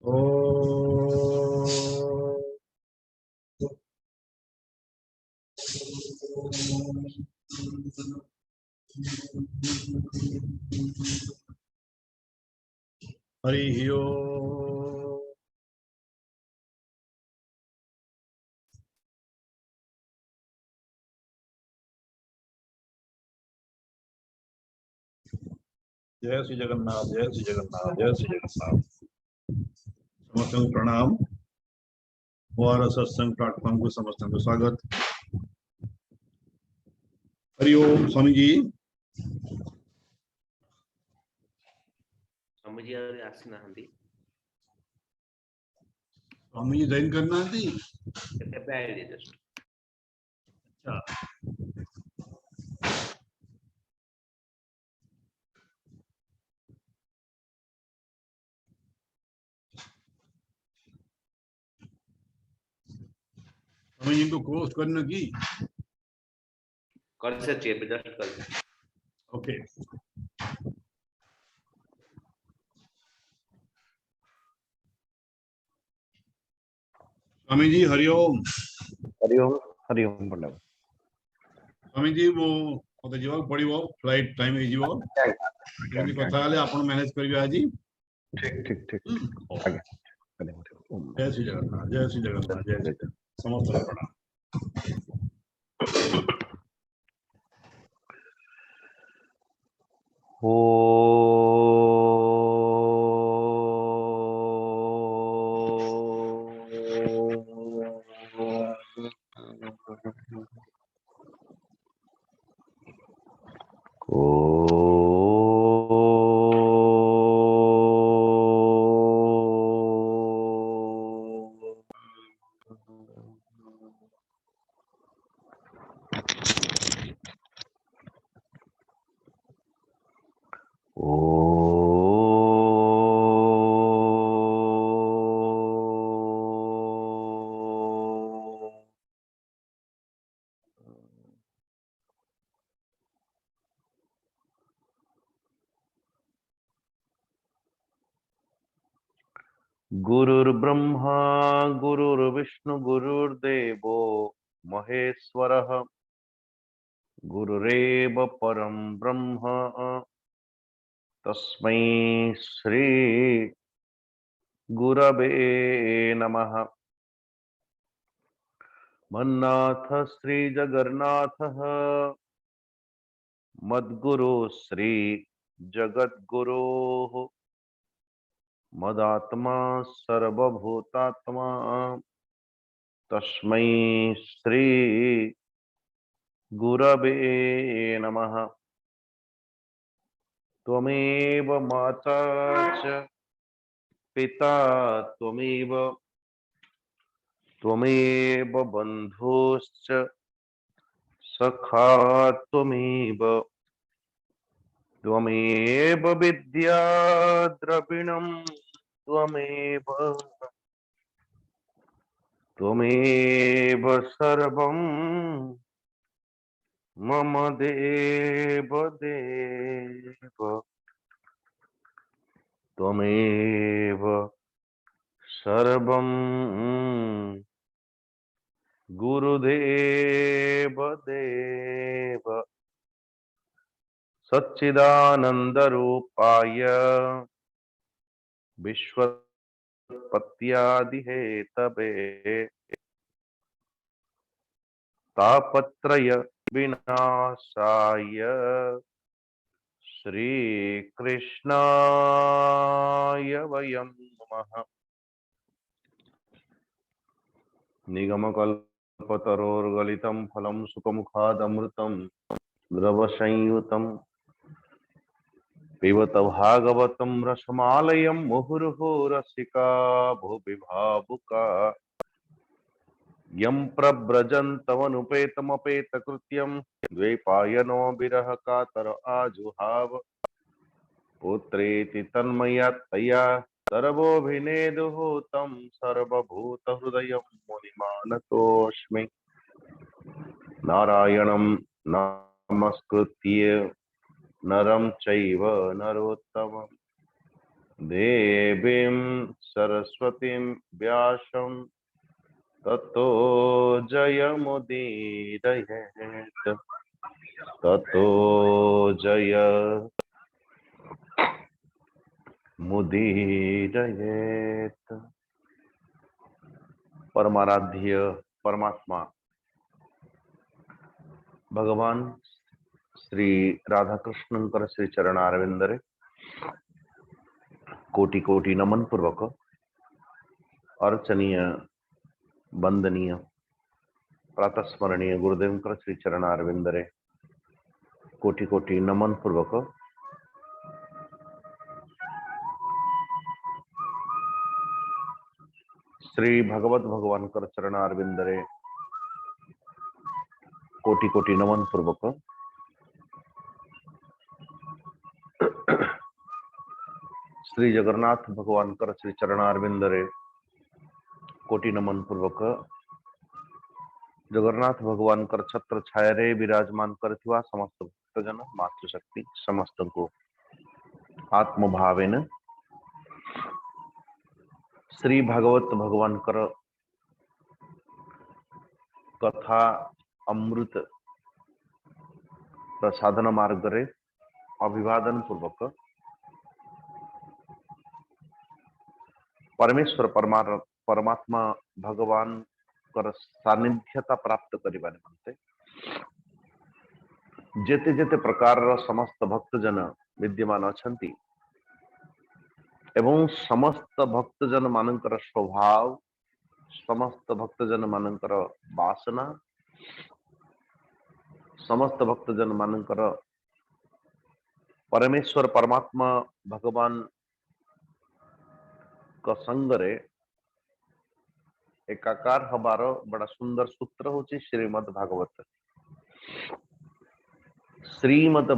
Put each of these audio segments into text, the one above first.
हरि ओम। जय श्री जगन्नाथ, जय श्री जगन्नाथ, जय श्री जगन्नाथ। समस्त प्रणाम और सत्संग प्लेटफॉर्म को समस्त को स्वागत। हरि ओम। स्वामी जी आसना स्वामी जी जॉइन करना थी। अच्छा, स्वामी जी को क्लोज करने की कर से चेयर पे जस्ट कर। ओके। स्वामी जी हरिओम। हरिओम हरिओम पंडित। स्वामी जी वो मते जीवा पड़िबो फ्लाइट टाइम हे जीवो एमि कथा हले आपण मैनेज करियो आजी। ठीक ठीक ठीक आगे जय श्री जगन्नाथ, जय श्री जगन्नाथ, जय श्री समस्त प्रणाम। ओ गुरुर्ब्रह्मा गुरुर्विष्णु गुरुर्देवो महेश्वरः गुरुरेव परं ब्रह्म तस्मै श्री गुरवे नमः। मन्नाथ श्री जगन्नाथः मद्गुरु श्री जगद्गुरोः मदात्मा सर्वभूतात्मा तस्मै श्री गुरवे नमः। त्वमेव माता च पिता त्वमेव बन्धुश्च सखा त्वमेव विद्या द्रविणं त्वमेव सर्वं मम देव त्वमेव सर्वं गुरुदेव सच्चिदानन्दरूपाय विश्वोत्पत्त्यादिहेतवे तापत्रय विनाशाय श्रीकृष्णाय वयं नमः। निगमकल्पतरोर्गलितं फलं सुखमुखादमृतं द्रवसंयुतं पिबत भागवतं रसमालयं मुहुर्मुहुः रसिका भुवि भावुका यं प्रव्रजन्तमनुपेतमपेतकृत्यं द्वैपायनो विरह कातर आजुहाव पुत्रेति तन्मयतया सर्वोऽभिनेदुः तं सर्वभूतहृदयं मुनिमानतोऽस्मि। नारायणं नमस्कृत्य नरं चैव नरोत्तमं देवीं सरस्वतीं व्यासं ततो जयमुदीरयेत् ततो जय मुदीरयेत्। परमाराध्य परमात्मा भगवान श्री राधाकृष्णंकर श्री चरणारविंदरे कोटि कोटि नमन पूर्वक अर्चनीय वंदनीय प्रातस्मरणीय गुरुदेवंकर श्री चरणारविंदरे कोटि कोटि नमन पूर्वक श्री भगवत भगवान कर चरणारविंदरे कोटि कोटि नमन पूर्वक श्री जगन्नाथ भगवान कर श्री चरणारविंदरे कोटि नमन पूर्वक जगन्नाथ भगवान कर छत्र छाया रे विराजमान करथिवा समस्त भक्तजन मातृशक्ति समस्त को आत्मभावेन श्री भागवत भगवान कर कथा अमृत प्रसादन मार्ग रे अभिवादन पूर्वक परमेश्वर परमात्मा भगवान कर सानिध्यता प्राप्त करिबा निमंते जेते जेते प्रकार समस्त भक्तजन विद्यमान अछंती एवं समस्त भक्तजन मानकर स्वभाव समस्त भक्तजन मानकर वासना समस्त भक्तजन मानकर परमेश्वर परमात्मा भगवान का संगरे एकाकार हबार बड़ा सुंदर सूत्र होची श्रीमद्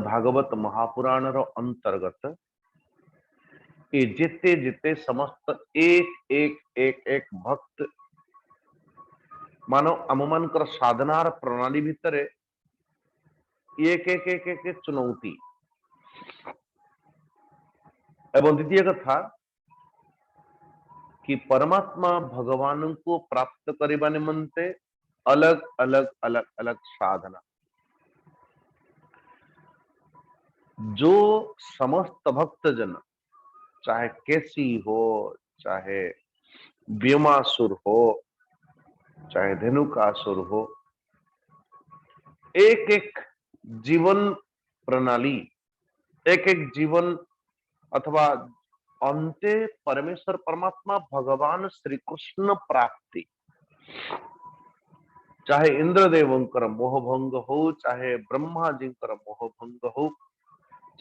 भागवत महापुराण रो अंतर्गत ये जिते जिते समस्त एक एक एक एक भक्त मानो आममान कर साधनार प्रणाली भितरे एक एक एक एक एक चुनौती एवं द्वितीय कथा कि परमात्मा भगवान को प्राप्त करने निमंते अलग अलग अलग अलग साधना जो समस्त भक्तजन चाहे केसी हो चाहे व्योमासुर हो चाहे धेनुकासुर हो एक एक जीवन प्रणाली एक एक जीवन अथवा अंते परमेश्वर परमात्मा भगवान श्री कृष्ण प्राप्ति चाहे इंद्रदेवंकर मोहभंग हो चाहे ब्रह्मा जींकर मोहभंग हो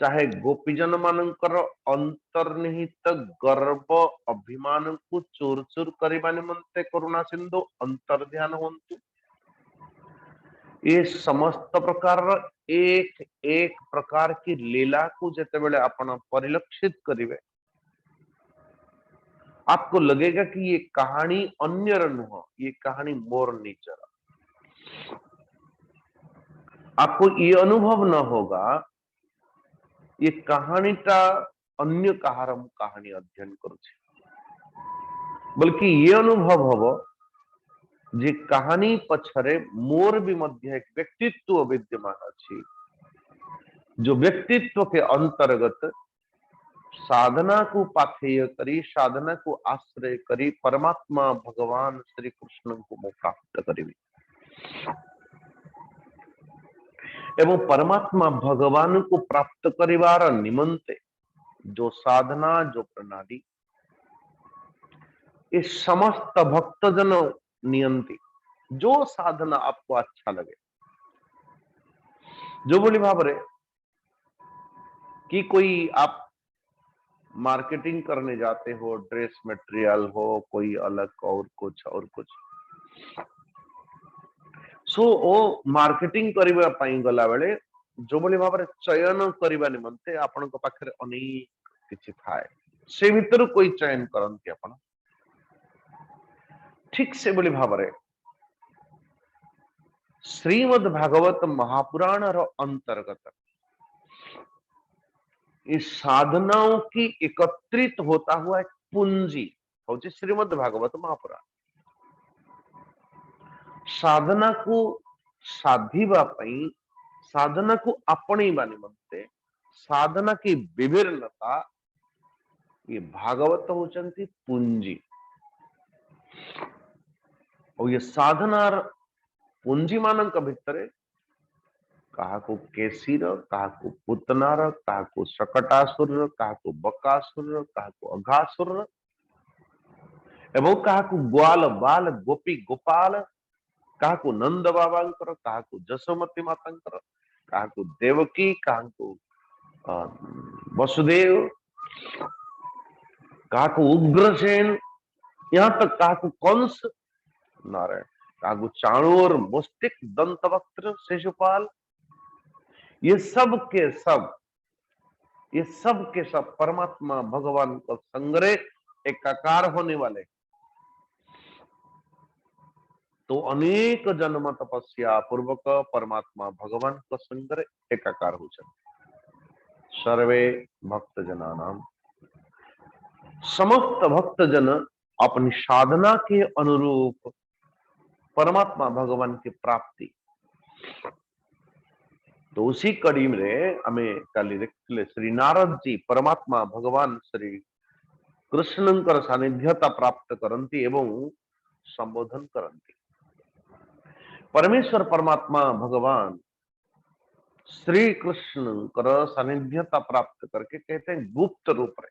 चाहे गोपीजन मानकर अंतर्निहित गर्व अभिमान को चूर चूर करने निमंते करुणा सिंधु अंतर्ध्यान होंतु ये समस्त प्रकार एक एक प्रकार की लीला को जेते बेले आपण परिलक्षित करिवे आपको लगेगा कि ये कहानी अन्य नुह ये कहानी मोर नीचर आपको ये अनुभव न होगा ये कहानीटा अन्य कहार कहानी अध्ययन करुचे बल्कि ये अनुभव हबो जे कहानी पछरे मोर भी मध्य एक व्यक्तित्व विद्यमान अछि जो व्यक्तित्व के अंतर्गत साधना को पाथेय करी साधना को आश्रय करी परमात्मा भगवान श्री कृष्ण को प्राप्त करिवे एवं परमात्मा भगवान को प्राप्त करिवार निमंते जो साधना जो प्रणाली ये समस्त भक्तजन नियंती जो साधना आपको अच्छा लगे जो बोली भावरे कि कोई आप मार्केटिंग करने जाते हो ड्रेस मटेरियल हो कोई अलग और कुछ सो ओ मार्केटिंग करिबा पई गला बेले जो बोली भावरे चयन करिबा निमंते आपनक पाखरे अनेक किछि थाए से भीतर कोई चयन करंती आपण ठीक से बोली भावरे श्रीमद् भागवत महापुराण रो अंतर्गत इस साधनाओं की एकत्रित होता हुआ एक पुंजी हूँ श्रीमद् भागवत महापुराण। साधना को साधिबा पई, साधना को आपणेबा निमंते, साधना की विभिन्नता ये भागवत होचंती पुंजी। और ये साधनार पुंजी मानक भितरे काहाको केसीर, काहाको पुतनार, काहाको शकटासुर, काहाको बकासुर, काहाको अघासुर एवं काहाको ग्वाल बाल गोपी गोपाल, काहाको नंद बाबांकर, काहाको जसोमती मातांकर, काहाको देवकी, काहाको वसुदेव, काहाको उग्रसेन, यहाँ तक काहाको कंस, नारायण, काहाको चाणूर, मुस्टिक, दंतवक्त्र, शिशुपाल, ये सब के सब परमात्मा भगवान का संग्रह एकाकार होने वाले। तो अनेक जन्म तपस्या पूर्वक परमात्मा भगवान का संग्रह एकाकार हो जाए। सर्वे भक्त जनानाम, समस्त भक्त जन अपनी साधना के अनुरूप परमात्मा भगवान की प्राप्ति। तो उसी कड़ी में हमें कल देखते श्री नारद जी परमात्मा भगवान श्री कृष्णंकर सानिध्यता प्राप्त करती एवं संबोधन करती। परमेश्वर परमात्मा भगवान श्री कृष्ण कर सानिध्यता प्राप्त करके कहते हैं गुप्त रूप में।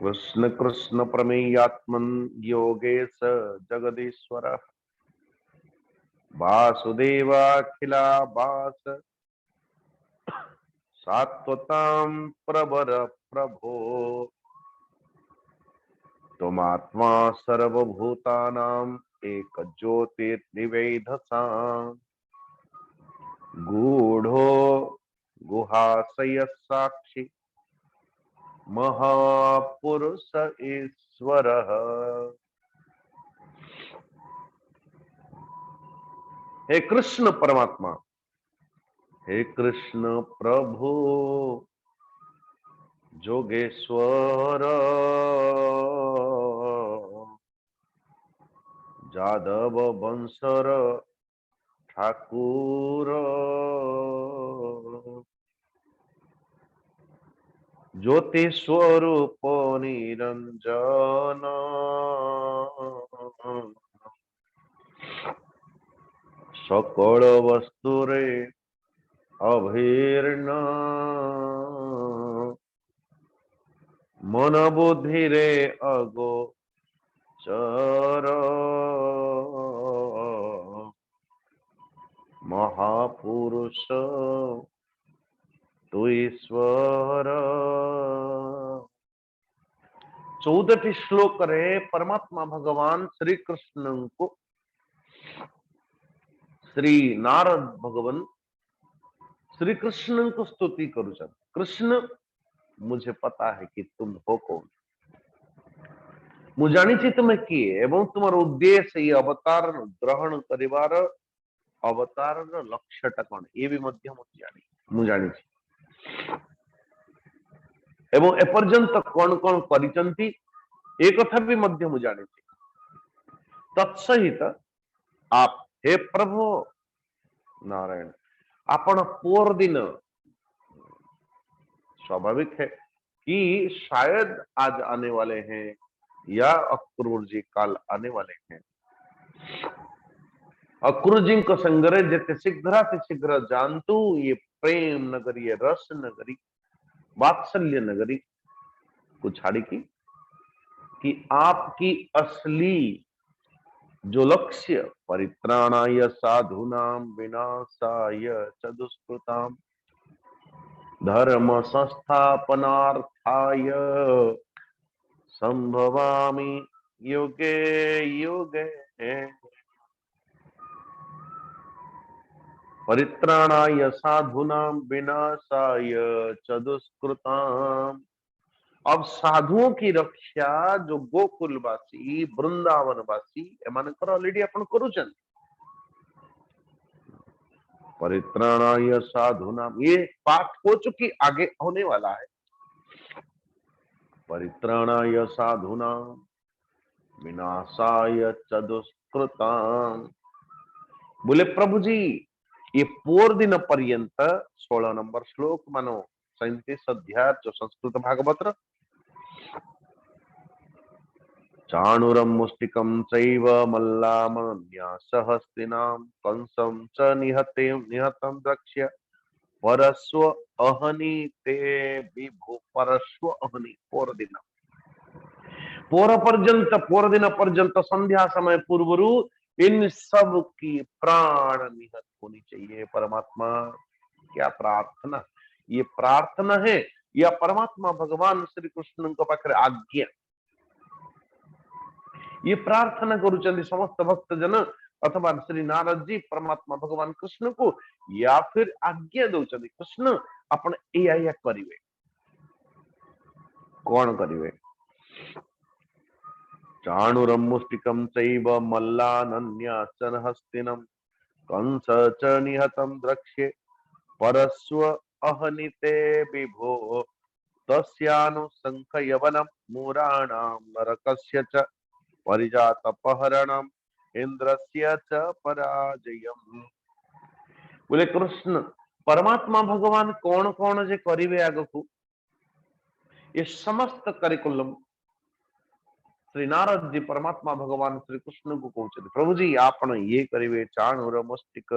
कृष्ण कृष्ण प्रमेयात्मन योगेश जगदीश्वर वासुदेवाखिला वास सात्वतां प्रवर प्रभो तुमात्मा सर्वभूतानां एक ज्योतिर्निवेधसा गूढ़ो गुहाशय साक्षी महापुरुष ईश्वरः। हे कृष्ण परमात्मा, हे कृष्ण प्रभु जोगेश्वर जादव वंशर ठाकुर ज्योति स्वरूप निरंजन सकल वस्तुरे अभिर्ण मन बुद्धि रे अगो चर महापुरुष तु ईश्वर। 14 श्लोक रे परमात्मा भगवान श्री कृष्ण को श्री नारद भगवान श्री कृष्ण को स्तुति करूँ। कृष्ण मुझे पता है कि तुम हो कौन, मु जानी तुम्हें किए एवं तुमार उद्देश्य ये अवतार ग्रहण करिवार अवतार लक्ष्यटा कौन ये भी मध्य मु जानी एवं एपर्यंत कौन कौन करिचंती ए कथा भी मध्य मु जानी। तत्सहित आप हे प्रभु नारायण आपण पोर दिन स्वाभाविक है कि शायद आज आने वाले हैं या अक्रूर जी काल आने वाले हैं। अक्रूर जी को संग्रह जिते शीघ्र जानतु ये प्रेम नगरी, ये रस नगरी, वात्सल्य नगरी को छाड़ी कि आपकी असली जो लक्ष्य परित्राणाय साधूनां विनाशाय च दुष्कृतां धर्म संस्थापनार्थाय संभवामि युगे युगे। परित्राणाय साधूनां विनाशाय च दुष्कृतां। अब साधुओं की रक्षा जो गोकुलवासी वृंदावनवासी एमानकर ऑलरेडी अपन करूछन। परित्राणाय साधूनाम, ये पाठ हो चुकी, आगे होने वाला है। परित्राणाय साधूनाम विनाशाय च दुष्कृताम। बोले प्रभु जी, ये पूर्व दिन पर्यंत 16 नंबर श्लोक मानो 37 अध्याय जो संस्कृत भागवत चाणूरम मुष्टिकम चैव मल्लामन्यासः हस्तिनां कंसं च निहतं द्रक्ष्य परस्व अहनि ते विभो। परस्व अहनि पूर्व दिन पर्यंत संध्या समय पूर्वरु इन सब की प्राण निहत होनी चाहिए। परमात्मा क्या प्रार्थना, ये प्रार्थना है या परमात्मा भगवान श्री कृष्ण को पाखरे आज्ञा। ये प्रार्थना करुचंदी समस्त भक्त जन अथवा श्री नारद जी परमात्मा भगवान कृष्ण को, या फिर आज्ञा दौचंदी कृष्ण आपण एया करिवे। कौन करिवे? चाणूरम मुष्टिकम चैव मल्लानन्यासन हस्तिनम कंस च निहतं द्रक्ष्ये परस्व अहनिते विभो तस्यानुशंख यवनम मूराणां नरकस्य च परिजातपहरणम इंद्रस्य च पराजयम। बोले कृष्ण परमात्मा भगवान कौन कौन जे करिवे आगकू, ये समस्त करिकुलम श्री नारद जी परमात्मा भगवान श्री कृष्ण को कहते प्रभु जी आपण ये करिवे। चाणूर मुष्टिक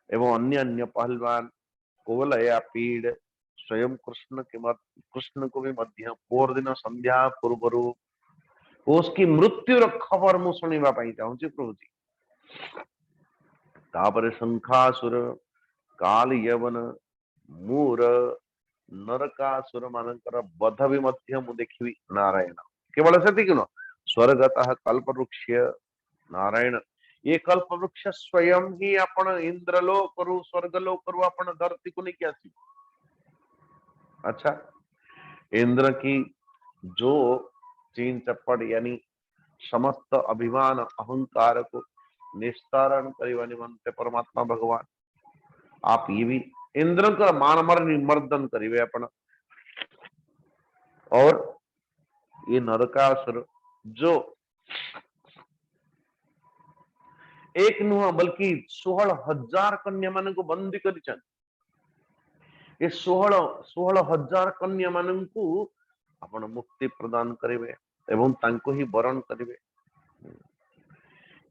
एवं अन्य अन्य पहलवान कोवलया पीड़ स्वयं कृष्ण को भी मध्य पूर्व दिन संध्या पूर्वरु उसकी मृत्यु खबर मु सुनिबा पई चाहूची प्रभु जी। तापर शंखासुर काल यवन मूर नरकासुर मानकर बध भी मध्य मु देखिबी नारायण। केवल सेतिक न स्वर्गतः कल्पवृक्ष नारायण, ये कल्पवृक्ष स्वयं ही आपण इंद्रलोक रु स्वर्गलोक रु आपण धरती को नहीं आसी। अच्छा, इंद्र की जो चीन चप्पड़ यानी समस्त अभिमान अहंकार को निस्तारण करने निमंते परमात्मा भगवान आप ये भी इंद्र का मान मर्दन करिवे अपन। और ये नरकासुर जो एक नुह बल्कि 16,000 कन्या मान को बंदी कर, ये 16,000 कन्या मान को आपण मुक्ति प्रदान करिवे एवं तांको ही वरण करिवे।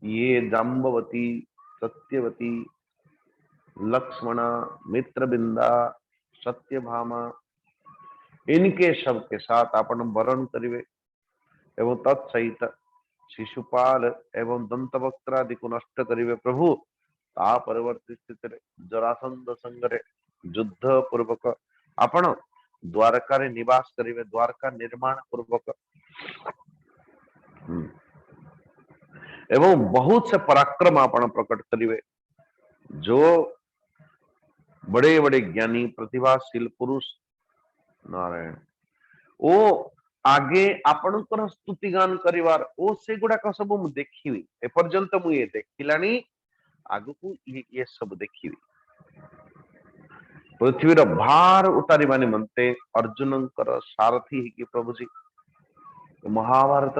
ये जाम्बवती सत्यवती लक्ष्मणा मित्रबिंदा सत्यभामा इनके सब के साथ आपण वरण करिवे एवं तत्सहित शिशुपाल एवं दंतवक्त्रादि को नष्ट करिवे प्रभु। ता परवर्ती स्थिति जरासंध संगरे युद्ध पूर्वक आपण द्वारका रे निवास करिवे, द्वारका निर्माण पूर्वक एवं बहुत से पराक्रम आपण प्रकट करिवे। जो बड़े बड़े ज्ञानी प्रतिभाशील पुरुष नारायण ओ आगे आपणकर स्तुति गान करिवार ओ से गुडा सब मु देखिबी। ए पर्यंत मु ये देखिलानी, आगु को ये सब देखिबी। पृथ्वीर भार उतारिबा निमंते अर्जुनकर सारथी कि प्रभु जी महाभारत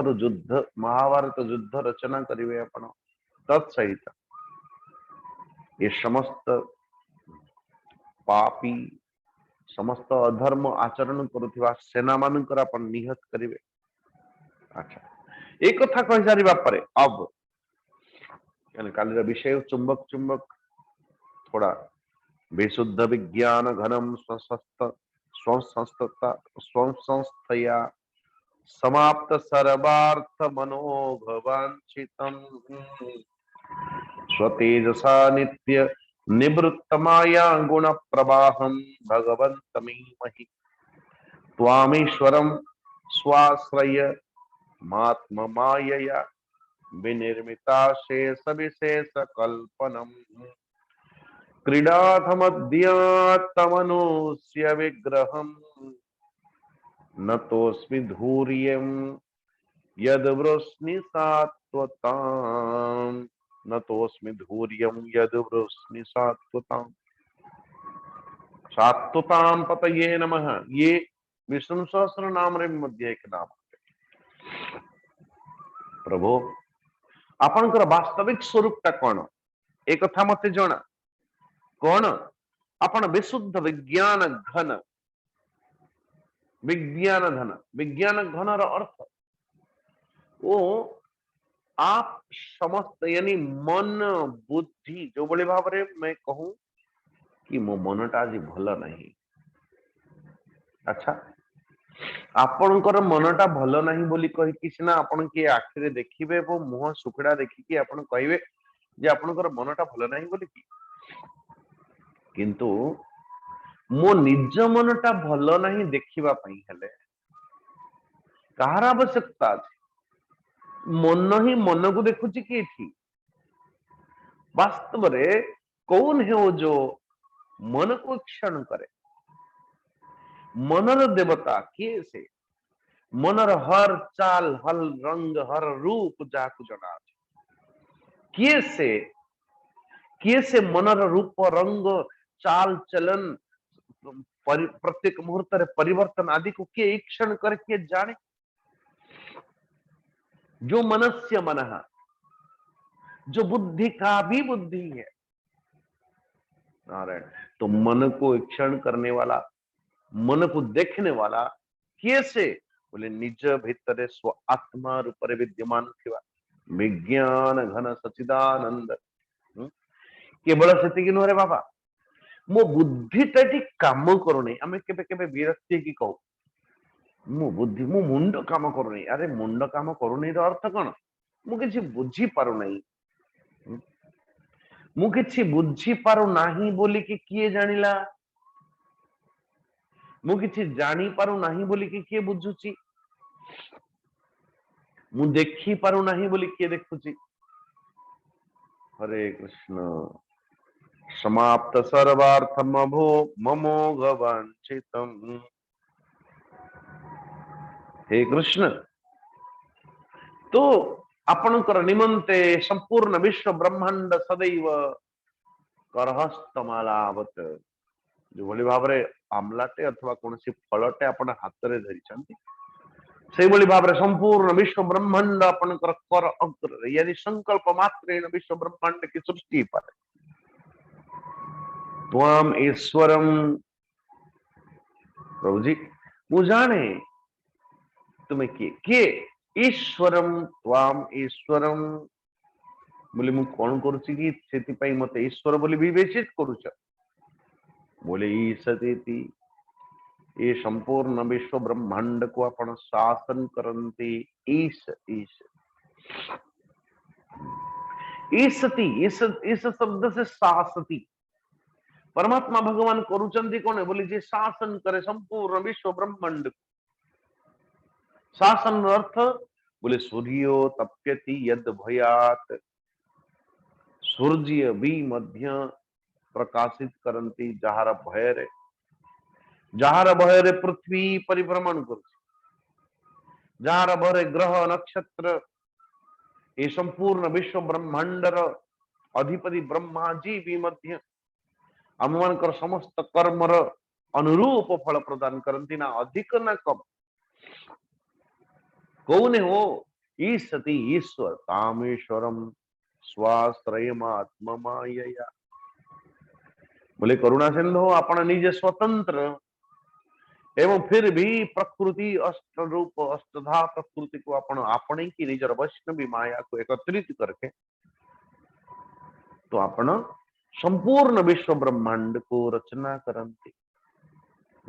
युद्ध रचना करिवे आपण। तत्सहित ये समस्त पापी समस्त अधर्म आचरण करुथिबा सेना मानकर आपण निहत करिवे। अच्छा, एक कथा कहि सारिबा परे अब कालीर विषय चुंबक चुंबक थोड़ा विशुद्ध विज्ञान घनम स्वसंस्थया समाप्त सर्वार्थ मनोभवांचितम स्वतेजसा नित्य निवृत्त माया गुण प्रवाहम भगवन्तमीमहि त्वामीश्वरम स्वाश्रय मात्म मायया विनिर्मिता शेष विशेष कल्पनम क्रीडाथमध्यात्मनुष्य विग्रहम नतोस्मि धूर्यं यद् वृष्णि सात्वताम्। न तोस्मि धूर्यं यद् वृष्णि सात्वताम् सात्वतां पतये नमः। ये विष्णु सहस्र नाम मध्ये एक नाम। प्रभु आपनकर वास्तविक स्वरूप टा कौन एक कथा मते जणा कौन आपण विशुद्ध विज्ञान घन विज्ञान घन रो अर्थ वो आप समस्त यानी मन बुद्धि जो बड़े भाव रे मैं कहूं कि मो मनटा आज भल नहीं। अच्छा आपणकर मनटा भल नहीं बोली कहि कि सिना आपण के आखिरे देखिबे वो मुह सुखड़ा देखि कि आपण कहिबे जे आपणकर मनटा भल नहीं बोली कि किंतु मो निज मनटा भल नहीं देखिबा पई हेले कहार आवश्यकता अछि। मन ही मन को देखुची कि थी वास्तव रे कौन है वो जो मन को क्षण करे। मनर देवता किए से मनर हर चाल हर रंग हर रूप जाकु जना किए से मनर रूप रंग चाल चलन प्रत्येक मुहूर्त रे परिवर्तन आदि को किए ईक्षण करके जाने। जो मनस्य मनः जो बुद्धि का भी बुद्धि है नारायण। तो मन को ईक्षण करने वाला मन को देखने वाला कैसे बोले निज भीतर स्व आत्मा रूप विद्यमान थिबा विज्ञान घन सचिदानंद। केवल सेतिक नुहे बाबा मो बुद्धिटा काम करूनी आम केबे केबे विरक्ति की कहू मो बुद्धि मो मुंड काम करूनी। अरे मुंड काम करूनी रो अर्थ कौन मु किछि बुझी पारु नहीं मु किछि बुझी पारु नाही बोली कि किए जानिला मु किछि जानी पारु नाही बोली कि किए बुझुची मु देखी पारु नाही बोली किए देखुची। हरे कृष्ण समाप्त सर्वार्थम अभो ममोघ वांछितम्। हे कृष्ण तो आपणकर निमंते संपूर्ण विश्व ब्रह्मांड सदैव करहस्तमालावत जो भली भाव रे आमलाटे अथवा कौन सी फलटे आपण हाथ रे धरिछंती से भली भाव रे संपूर्ण विश्व ब्रह्मांड आपणकर कर अग्र यानी संकल्प मात्रेण विश्व ब्रह्मांड की सृष्टि पर त्वाम ईश्वरम। प्रभु जी मु जाने तुम्हें किए ईश्वरम त्वाम ईश्वरम बोले मु कौन करुची कि सेति पई मते ईश्वर बोली विवेचित करूछ बोले ईसतेति ये संपूर्ण विश्व ब्रह्मांड को अपन शासन करंती ईश ईश ईसती इस शब्द से शासती परमात्मा भगवान करुचंती कौन है बोली जे शासन करे संपूर्ण विश्व ब्रह्मांड शासन अर्थ बोले सूर्यो तप्यति यद भयात सूर्य भी मध्य प्रकाशित करंती जहार भୟରେ पृथ्वी परिभ्रमण करुछि जहार भୟରେ ग्रह नक्षत्र ये संपूर्ण विश्व ब्रह्मांडर अधिपति ब्रह्मा जी भी मध्य आम मानकर समस्त कर्मर अनुरूप फल प्रदान करती ना अधिक ना कम कौन हो ईसति ईश्वर कामेश्वरम स्वाश्रयमात्ममायया बोले करुणा सिंधु आपण निजे स्वतंत्र एवं फिर भी प्रकृति अष्ट रूप अष्टधा प्रकृति को आपण आपणे की निजर वैष्णवी माया को एकत्रित करके तो आपण संपूर्ण विश्व ब्रह्मांड को रचना करंती।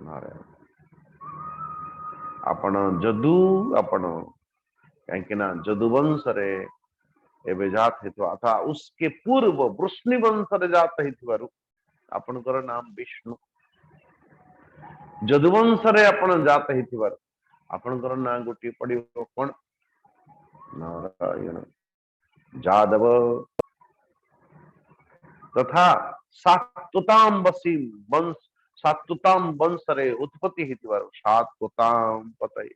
नारायण आपण जदू आपण कहीं जदुवंश रे एवं जात हेतु अथा उसके पूर्व वृष्णि वंश रे जात हेतु आपणकर नाम विष्णु जदुवंश रे आपण जात हेतु आपणकर नाम गोटी पड़िबो कोन नारायण जादव तथा सात्वताम वसी वंश सात्वताम वंश रे उत्पत्ति हेतु सात्वताम पतये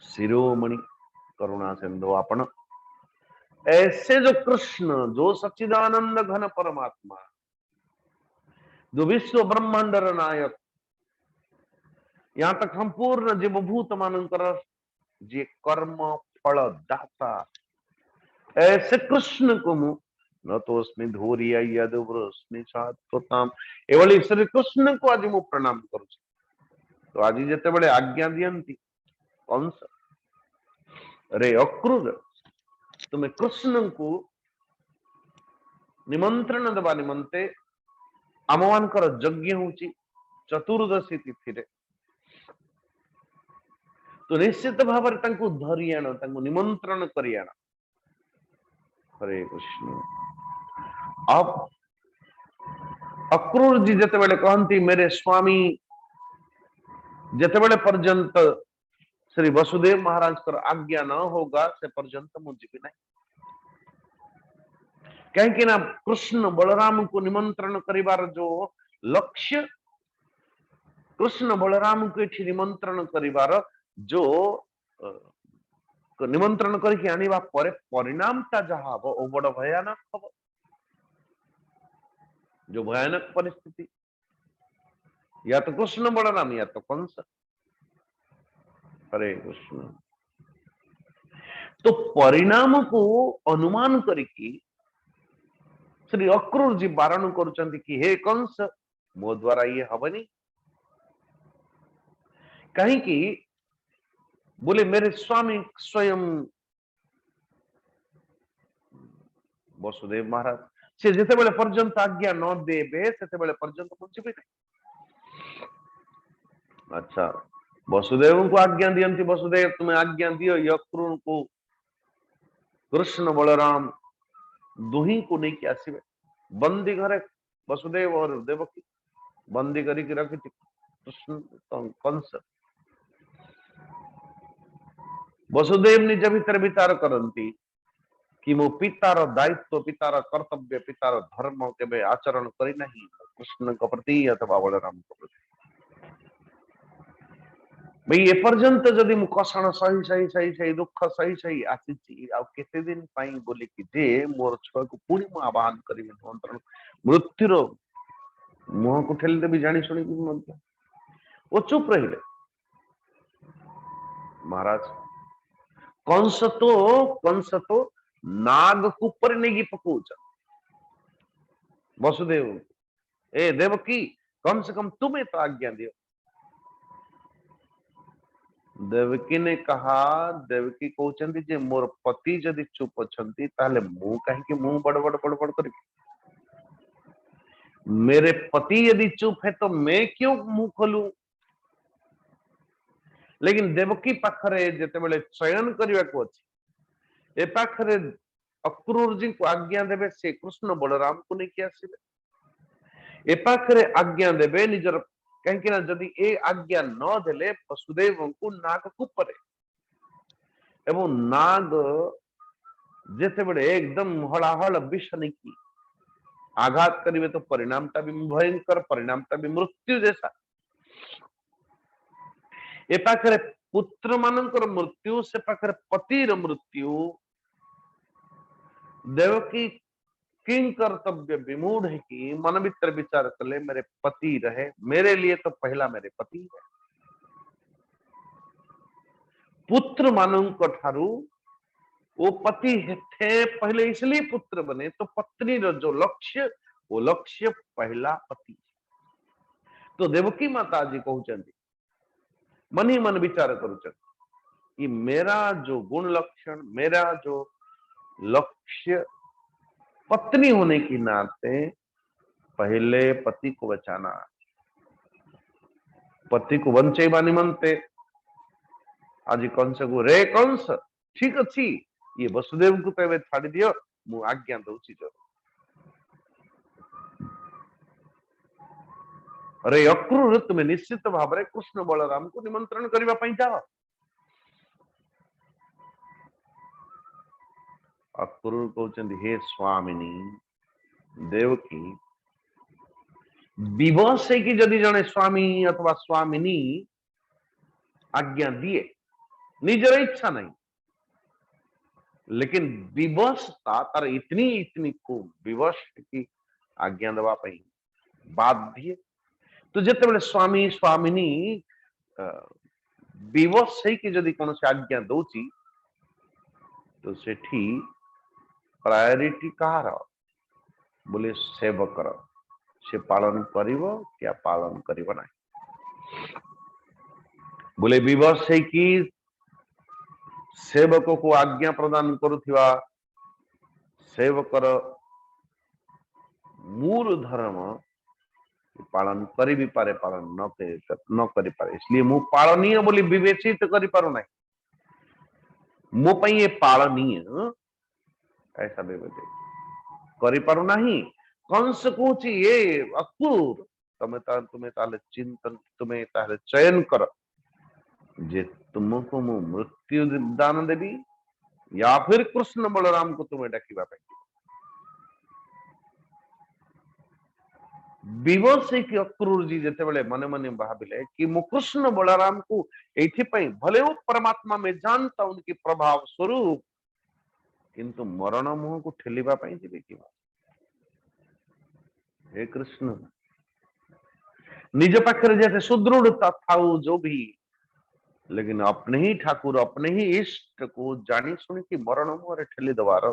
शिरोमणि करुणा सिंधु आपण ऐसे जो कृष्ण, जो सच्चिदानंद घन परमात्मा, जो विश्व ब्रह्मांडर नायक, यहाँ तक संपूर्ण जीवभूत मानकर जे कर्म फल दाता, ऐसे कृष्ण को मु न तो उसमें धोरी यद वृष्णि सात्वताम, एवं श्री कृष्ण को आज मु प्रणाम करू। तो आज जिते बड़े आज्ञा दियंती कंस, रे अक्रूर, तुम्हें कृष्ण को निमंत्रण देवा निमंते आम मानकर यज्ञ होची चतुर्दशी तिथि रे, तो निश्चित भाव धरी आण, निमंत्रण करी आण। हरे कृष्ण। अब अक्रूर जी जिते बड़े कहती मेरे स्वामी जिते बड़े पर्यंत श्री वसुदेव महाराज कर आज्ञा न होगा से पर्यंत मुझे भी नहीं, कहीं ना कृष्ण बलराम को निमंत्रण करिवार जो लक्ष्य, कृष्ण बलराम को एठी निमंत्रण करिवार जो निमंत्रण करके आनिबा परे परिणामटा जहा हबो ओ बड़ भयानक हबो, जो भयानक परिस्थिति, या तो कृष्ण बलराम या तो कंस। हरे कृष्ण। तो परिणाम को अनुमान करके श्री अक्रूर जी बारण करुचंती कि हे कंस, मो द्वारा ये हबनी, कहीं कि बोले मेरे स्वामी स्वयं वसुदेव महाराज से जिते बड़े पर्यंत आज्ञा न देबे सेते बड़े पर्यंत मुझे भी नहीं। अच्छा, वसुदेव को आज्ञा दियंती, वसुदेव तुम्हें आज्ञा दियो अक्रूर को कृष्ण बलराम दुही को नहीं क्या आसवे, बंदी घरे वसुदेव और देवकी बंदी करके रखी कृष्ण कंस। वसुदेव निज भीतर विचार करती कि मो पितार दायित्व, पितार कर्तव्य, पितार धर्म के आचरण करी नहीं कृष्ण के प्रति अथवा बलराम के प्रति। भाई ए पर्यंत जदि मु कषण सही सही सही सही दुख सही सही आसी आ केते दिन पाई बोली कि जे मोर छुआ को पुणी मु आह्वान करी निमंत्रण, मृत्युर मुह को ठेली देवी जानी शुणी वो चुप रहिले। महाराज कंस तो नाग कुपर नहीं पकौच वसुदेव, ए देवकी कम से कम तुम्हें तो आज्ञा दियो। देवकी ने कहा, देवकी कहते जे मोर पति जदि चुप अच्छी ताले मु कहीं मुंह बड़बड़ बड़बड़ करी, मेरे पति यदि चुप है तो मैं क्यों मुंह खोलू। लेकिन देवकी पाखरे जिते बड़े चयन करने को अच्छी, ए पाखरे अक्रूर जी को आज्ञा देवे से कृष्ण बलराम को नहीं किया ए पाखरे आज्ञा देवे निजर, कहीं ना जदि ए आज्ञा न देले वसुदेव को नाग कुपरे, एवं नाग जिते बड़े एकदम हड़ाहड़ विष की आघात करिवे तो परिणामटा भी भयंकर, परिणामटा भी मृत्यु जैसा। ए पाखरे पुत्र मानकर मृत्यु से पाखरे पतिर मृत्यु, देवकी किंग कर्तव्य विमूढ़ है कि मन भीतर विचार कले मेरे पति रहे, मेरे लिए तो पहला मेरे पति है। पुत्र मानव ठारू वो पति थे पहले इसलिए पुत्र बने, तो पत्नी जो लक्ष्य वो लक्ष्य पहला पति। तो देवकी माता जी कहते मन ही मन विचार करुचन कि मेरा जो गुण लक्षण, मेरा जो लक्ष्य पत्नी होने के नाते पहले पति को बचाना, पति को वंचेबा निमंते आज कंस को रे कंस ठीक अच्छी ये वसुदेव को तो छाड़ी दियो, मु आज्ञा दूची जो अरे अक्रूर तुम्हें निश्चित भाव में कृष्ण बलराम को निमंत्रण करने पाई जाओ। अक्रूर कहते हे स्वामिनी देवकी, विवश है कि जदि जने स्वामी अथवा स्वामिनी आज्ञा दिए निजर इच्छा नहीं, लेकिन विवशता तार इतनी इतनी खूब विवश की आज्ञा देवा पई बाध्य। तो जिते स्वामी स्वामिनी विवश कि जदि कौन से आज्ञा दौची तो सेठी प्रायोरिटी कहार बोले सेवकर से पालन करिवो क्या पालन करिवो नहीं। बोले विवश कि सेवक को आज्ञा प्रदान करुथिबा सेवकर मूल धर्म पालन करी भी पारे पालन न करी पारे, इसलिए मु पालनीय बोली विवेचित करी पारो नहीं, मो पई ये पालनीय ऐसा विवेचित करी पारो नहीं। कंस कहूची ये अक्रूर तुम्हें ताले चिंतन तुम्हें ताले चयन कर जे तुमको मु मृत्यु दान देवी या फिर कृष्ण बलराम को तुम्हें डाकिबा पई। विवश कि अक्रूर जी जिते बड़े मने मने भाविले कि मु कृष्ण बलराम को एथि भले वो परमात्मा में जानता उनकी प्रभाव स्वरूप किंतु मरण मुह को ठेलिबा पई जिबे कि हे कृष्ण निज पाखरे जैसे सुदृढ़ता था जो भी, लेकिन अपने ही ठाकुर अपने ही इष्ट को जानी सुनी कि मरण मुहरे ठेली देवार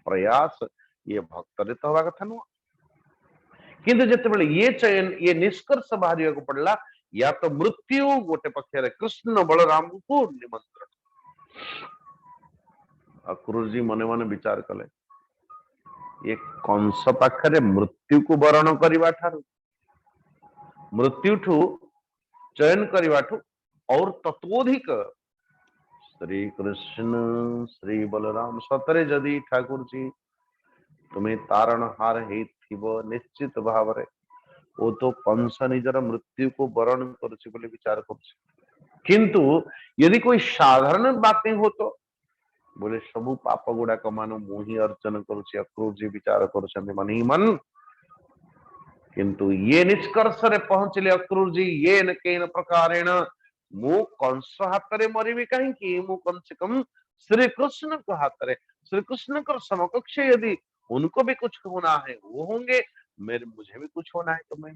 प्रयास ये भक्त रे तो हवा कथा नुह। किंतु जिते ये चयन ये निष्कर्ष बाहर को पड़ला या तो मृत्यु गोटे पक्षे कृष्ण बलराम को निमंत्रण। अक्रूर जी मने मने विचार कले ये कंस पाखरे मृत्यु को वरण करवा ठारू मृत्यु ठू चयन करवा ठू और तत्वोधिक श्री कृष्ण श्री बलराम सतरे जदि ठाकुर जी तुम्हें तारण हार हे निश्चित भाव वो तो कंस निजर मृत्यु को वरण कर विचार कर। किंतु यदि कोई साधारण बातें हो तो बोले सबू पाप गुड़ाक मान मुही अर्जन करुछि अक्रूर जी विचार कर मन ही मन। किंतु ये निष्कर्ष रे पहुंचले अक्रूर जी ये न केन प्रकारेण मु कंस हाथ रे मरिबी कहीं मु कम से कम श्री कृष्ण को हाथ रे श्री कृष्ण का समकक्ष यदि उनको भी कुछ होना है वो होंगे मुझे भी कुछ होना है तो मैं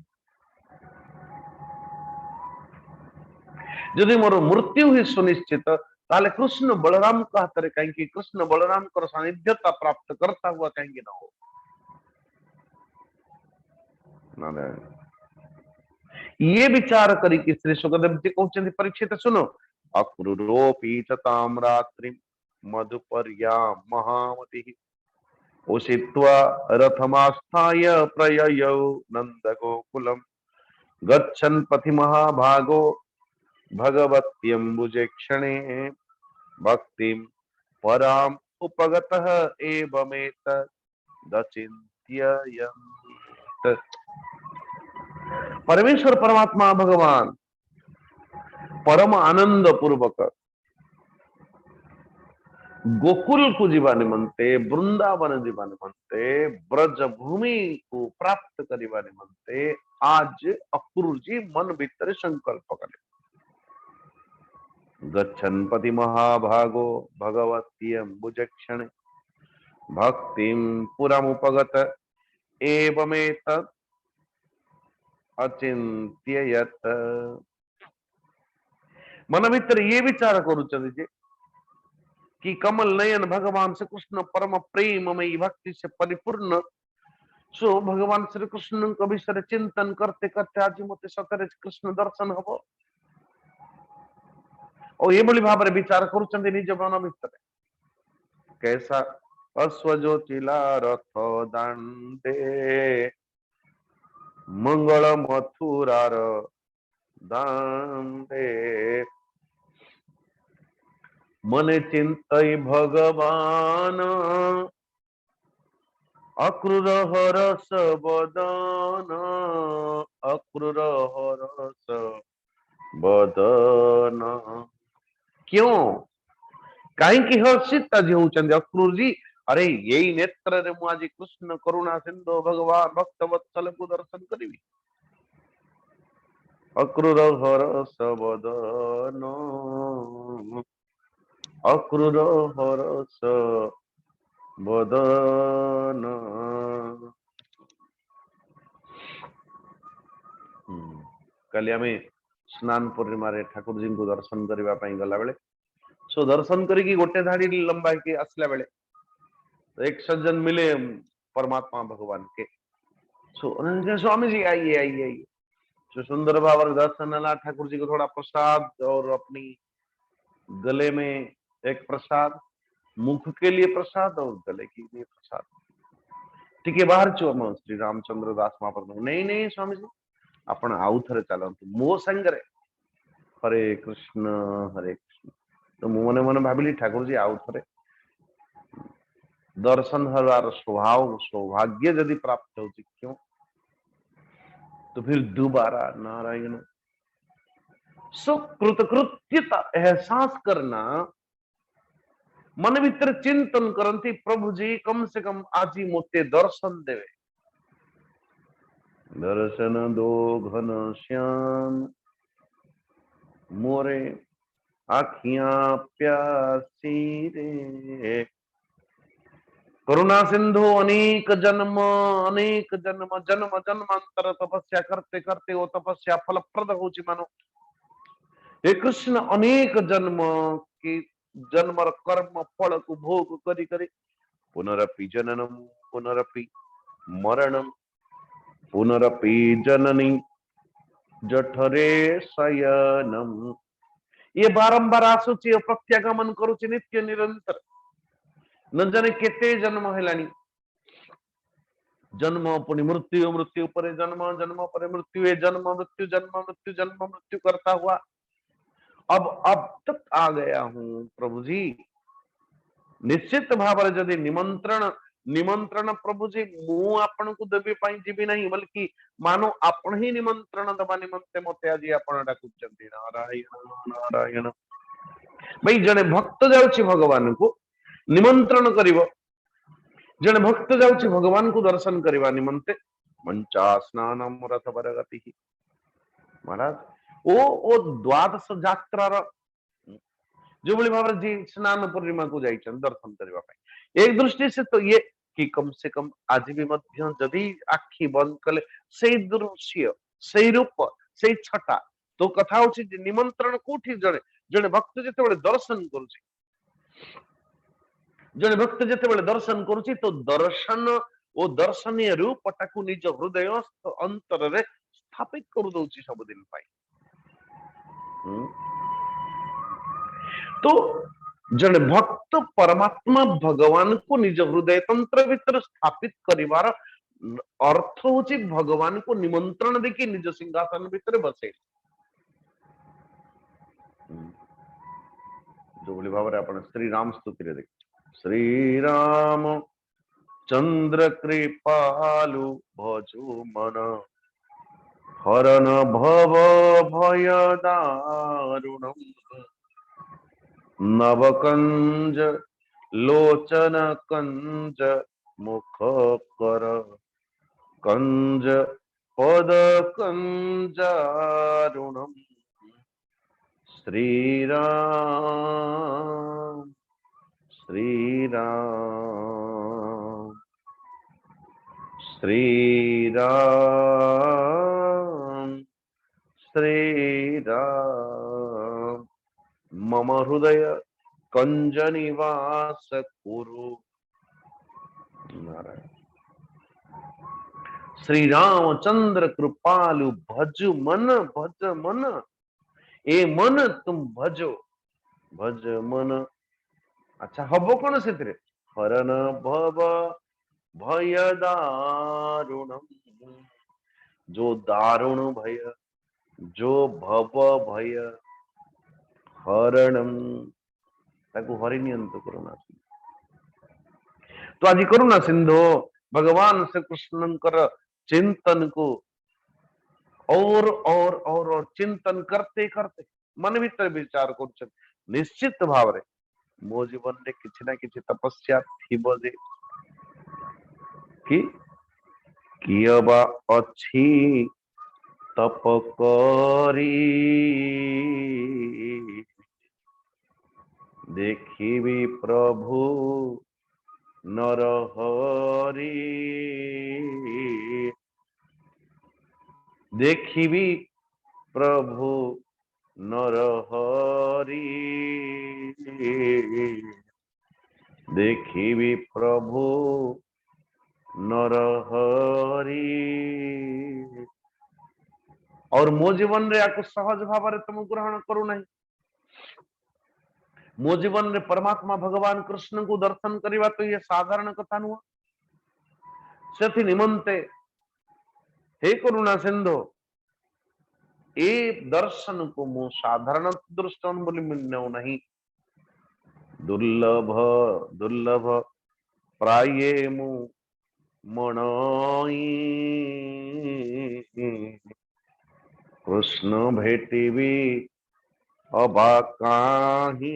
यदि मोर मृत्यु ही सुनिश्चित ताले कृष्ण बलराम का हाथ रे कहीं कृष्ण बलराम कर सानिध्यता प्राप्त करता हुआ कहीं ना हो ना ये विचार करी कि श्री सुखदेव जी कहते परीक्षित सुनो अक्रूरोपी चताम रात्रि मधुपर्या महामति उषित्वा रथमास्थाय प्रययौ नंदगोकुलम गच्छन् पथि महाभागो भगवत्यम्बुजे क्षणे भक्तिं पराम उपगतः एवमेतदचिन्त्ययन्। परमेश्वर परमात्मा भगवान परम आनंद पूर्वक गोकुल को जीवा निमंते वृंदावन जीवा निमंते ब्रज भूमि को प्राप्त करवा निमंते आज अक्रूर जी मन भीतर संकल्प करे गच्छन् पति महाभागो भगवती अम्बुजक्षण भक्तिं पुरमुपगत एवमेतत् अचिंत्ययत्। मन भीतर ये विचार करुचंदी कि कमल नयन भगवान श्री कृष्ण परम प्रेममयी भक्ति से परिपूर्ण सो भगवान श्री कृष्ण को विषय चिंतन करते करते आज मत सतरे कृष्ण दर्शन हम और ये भाव विचार करुचंदी निज मन भीतर कैसा अश्वज्योतिला रथ दांडे मंगल मथुरार दांडे मने चिंतय भगवान अक्रूर हरस बदन अक्रूर हरस बदन। क्यों कहीं हर्षित आज होचंदी अक्रूर जी अरे यही नेत्र रे मु आज कृष्ण करुणा सिंधु भगवान भक्त वत्सल को दर्शन करी अक्रूर हरस बदन अक्रूर हरस बदन। काली आम स्नान पूर्णिमा ठाकुर जी को दर्शन करने गला बेले सो दर्शन करके गोटे धाड़ी लंबा के आसला बेले एक सज्जन मिले परमात्मा भगवान के। सो उन्होंने कहा स्वामी जी आइए आइए आइए। सो सुंदर भाव दर्शन ला ठाकुर जी को थोड़ा प्रसाद और अपनी गले में एक प्रसाद, मुख के लिए प्रसाद और गले के लिए प्रसाद। टिके बाहर चो श्री रामचंद्र दास महाप्रभु नहीं नहीं स्वामी जी आपण आउ थे चलतु मो संगे हरे कृष्ण हरे कृष्ण। तो मु मने मने भाविली ठाकुर जी आउ थे दर्शन हर स्वभाव सौभाग्य यदि प्राप्त हो क्यों तो फिर दोबारा नारायण सुकृतकृत्यता एहसास करना मन भीतर चिंतन करती प्रभु जी कम से कम आज ही मोते दर्शन देवे। दर्शन दो घन श्याम मोरे आखियां प्यासी रे। करुणा सिंधु अनेक जन्म जन्म जन्मांतर तपस्या करते करते वो तपस्या फलप्रद हो मानो हे कृष्ण अनेक जन्म की जन्म कर्म फल को भोग करी करी पुनरपि जननम पुनरपि मरणम पुनरपि जननी जठरे शयनम। ये बारंबार आसुची प्रत्यागमन करुची नित्य निरंतर न जाने केते जन्म हेलानी जन्म पुनि मृत्यु मृत्यु पर जन्म जन्म पर मृत्यु जन्म मृत्यु जन्म मृत्यु जन्म मृत्यु करता हुआ अब तक आ गया हूं प्रभु जी। निश्चित भाव जदि निमंत्रण निमंत्रण प्रभु जी मु आपण को देवी पाई जीवी नहीं बल्कि मानो आपण ही निमंत्रण दबा निमंते मते आज आपण डाकुचंती नारायण नारायण। भाई जने भक्त जाउची भगवान को निमंत्रण करिवो जने भक्त जाउची भगवान को दर्शन करवा निमंते मंचा स्नानम रथ बरगति। महाराज ओ द्वादश यात्रार जो भली भाव जी स्नान पूर्णिमा को जाई दर्शन करने एक दृष्टि से तो ये कि कम से कम आज भी मध्य जदि आखि बंद कले से दृश्य से रूप से छटा तो कथा होची निमंत्रण कोठी जड़े जड़े भक्त जेते दर्शन करुची जड़े भक्त जेते दर्शन करुची तो दर्शन ओ दर्शनीय रूप टाकू निज हृदय अंतर रे स्थापित कर दउची सब दिन पाई। तो जड़े भक्त परमात्मा भगवान को निज हृदय तंत्र भीतर स्थापित करिवार अर्थ होची भगवान को निमंत्रण देखी निज सिंहासन भीतर बसे। जो भली भाव आपण श्री राम स्तुति रे देख श्री राम चंद्र कृपालु भजो मन हरन भव भय दारुणम नवकंज लोचन कंज मुख कर कंज पद कंजारुणम। श्री राम श्री राम श्री राम श्री राम मम हृदय कंज निवास कुरु। नारायण श्री रामचंद्र कृपालु भज मन ए मन तुम भजो भज मन। अच्छा हबो कौन से हरन भव भय दारुणम जो दारुण भय जो भव भय हरणम ताकू हरिनियंत करुणा तो आज करुणा सिंधु भगवान श्री कृष्णकर चिंतन को और चिंतन करते करते मन भीतर विचार कर निश्चित भाव रे मो जीवन रे किछि ना किछि तपस्या थिबो जे कि कियबा अछि तप करी देखिबी प्रभु नरहरि, देखिबी प्रभु नरहरि, देखिबी प्रभु नरहरि। और मो जीवन रे याकु सहज भाव तुम ग्रहण करू नहीं। मो जीवन रे परमात्मा भगवान कृष्ण को दर्शन करवा तो ये साधारण कथा नुह। से निमंते हे करुणा सिंधु ए दर्शन को मु साधारण दृष्टन बोली मिलने नहीं। दुर्लभ दुर्लभ प्राये मु मणई, कृष्ण भेटिबी अबा काहि,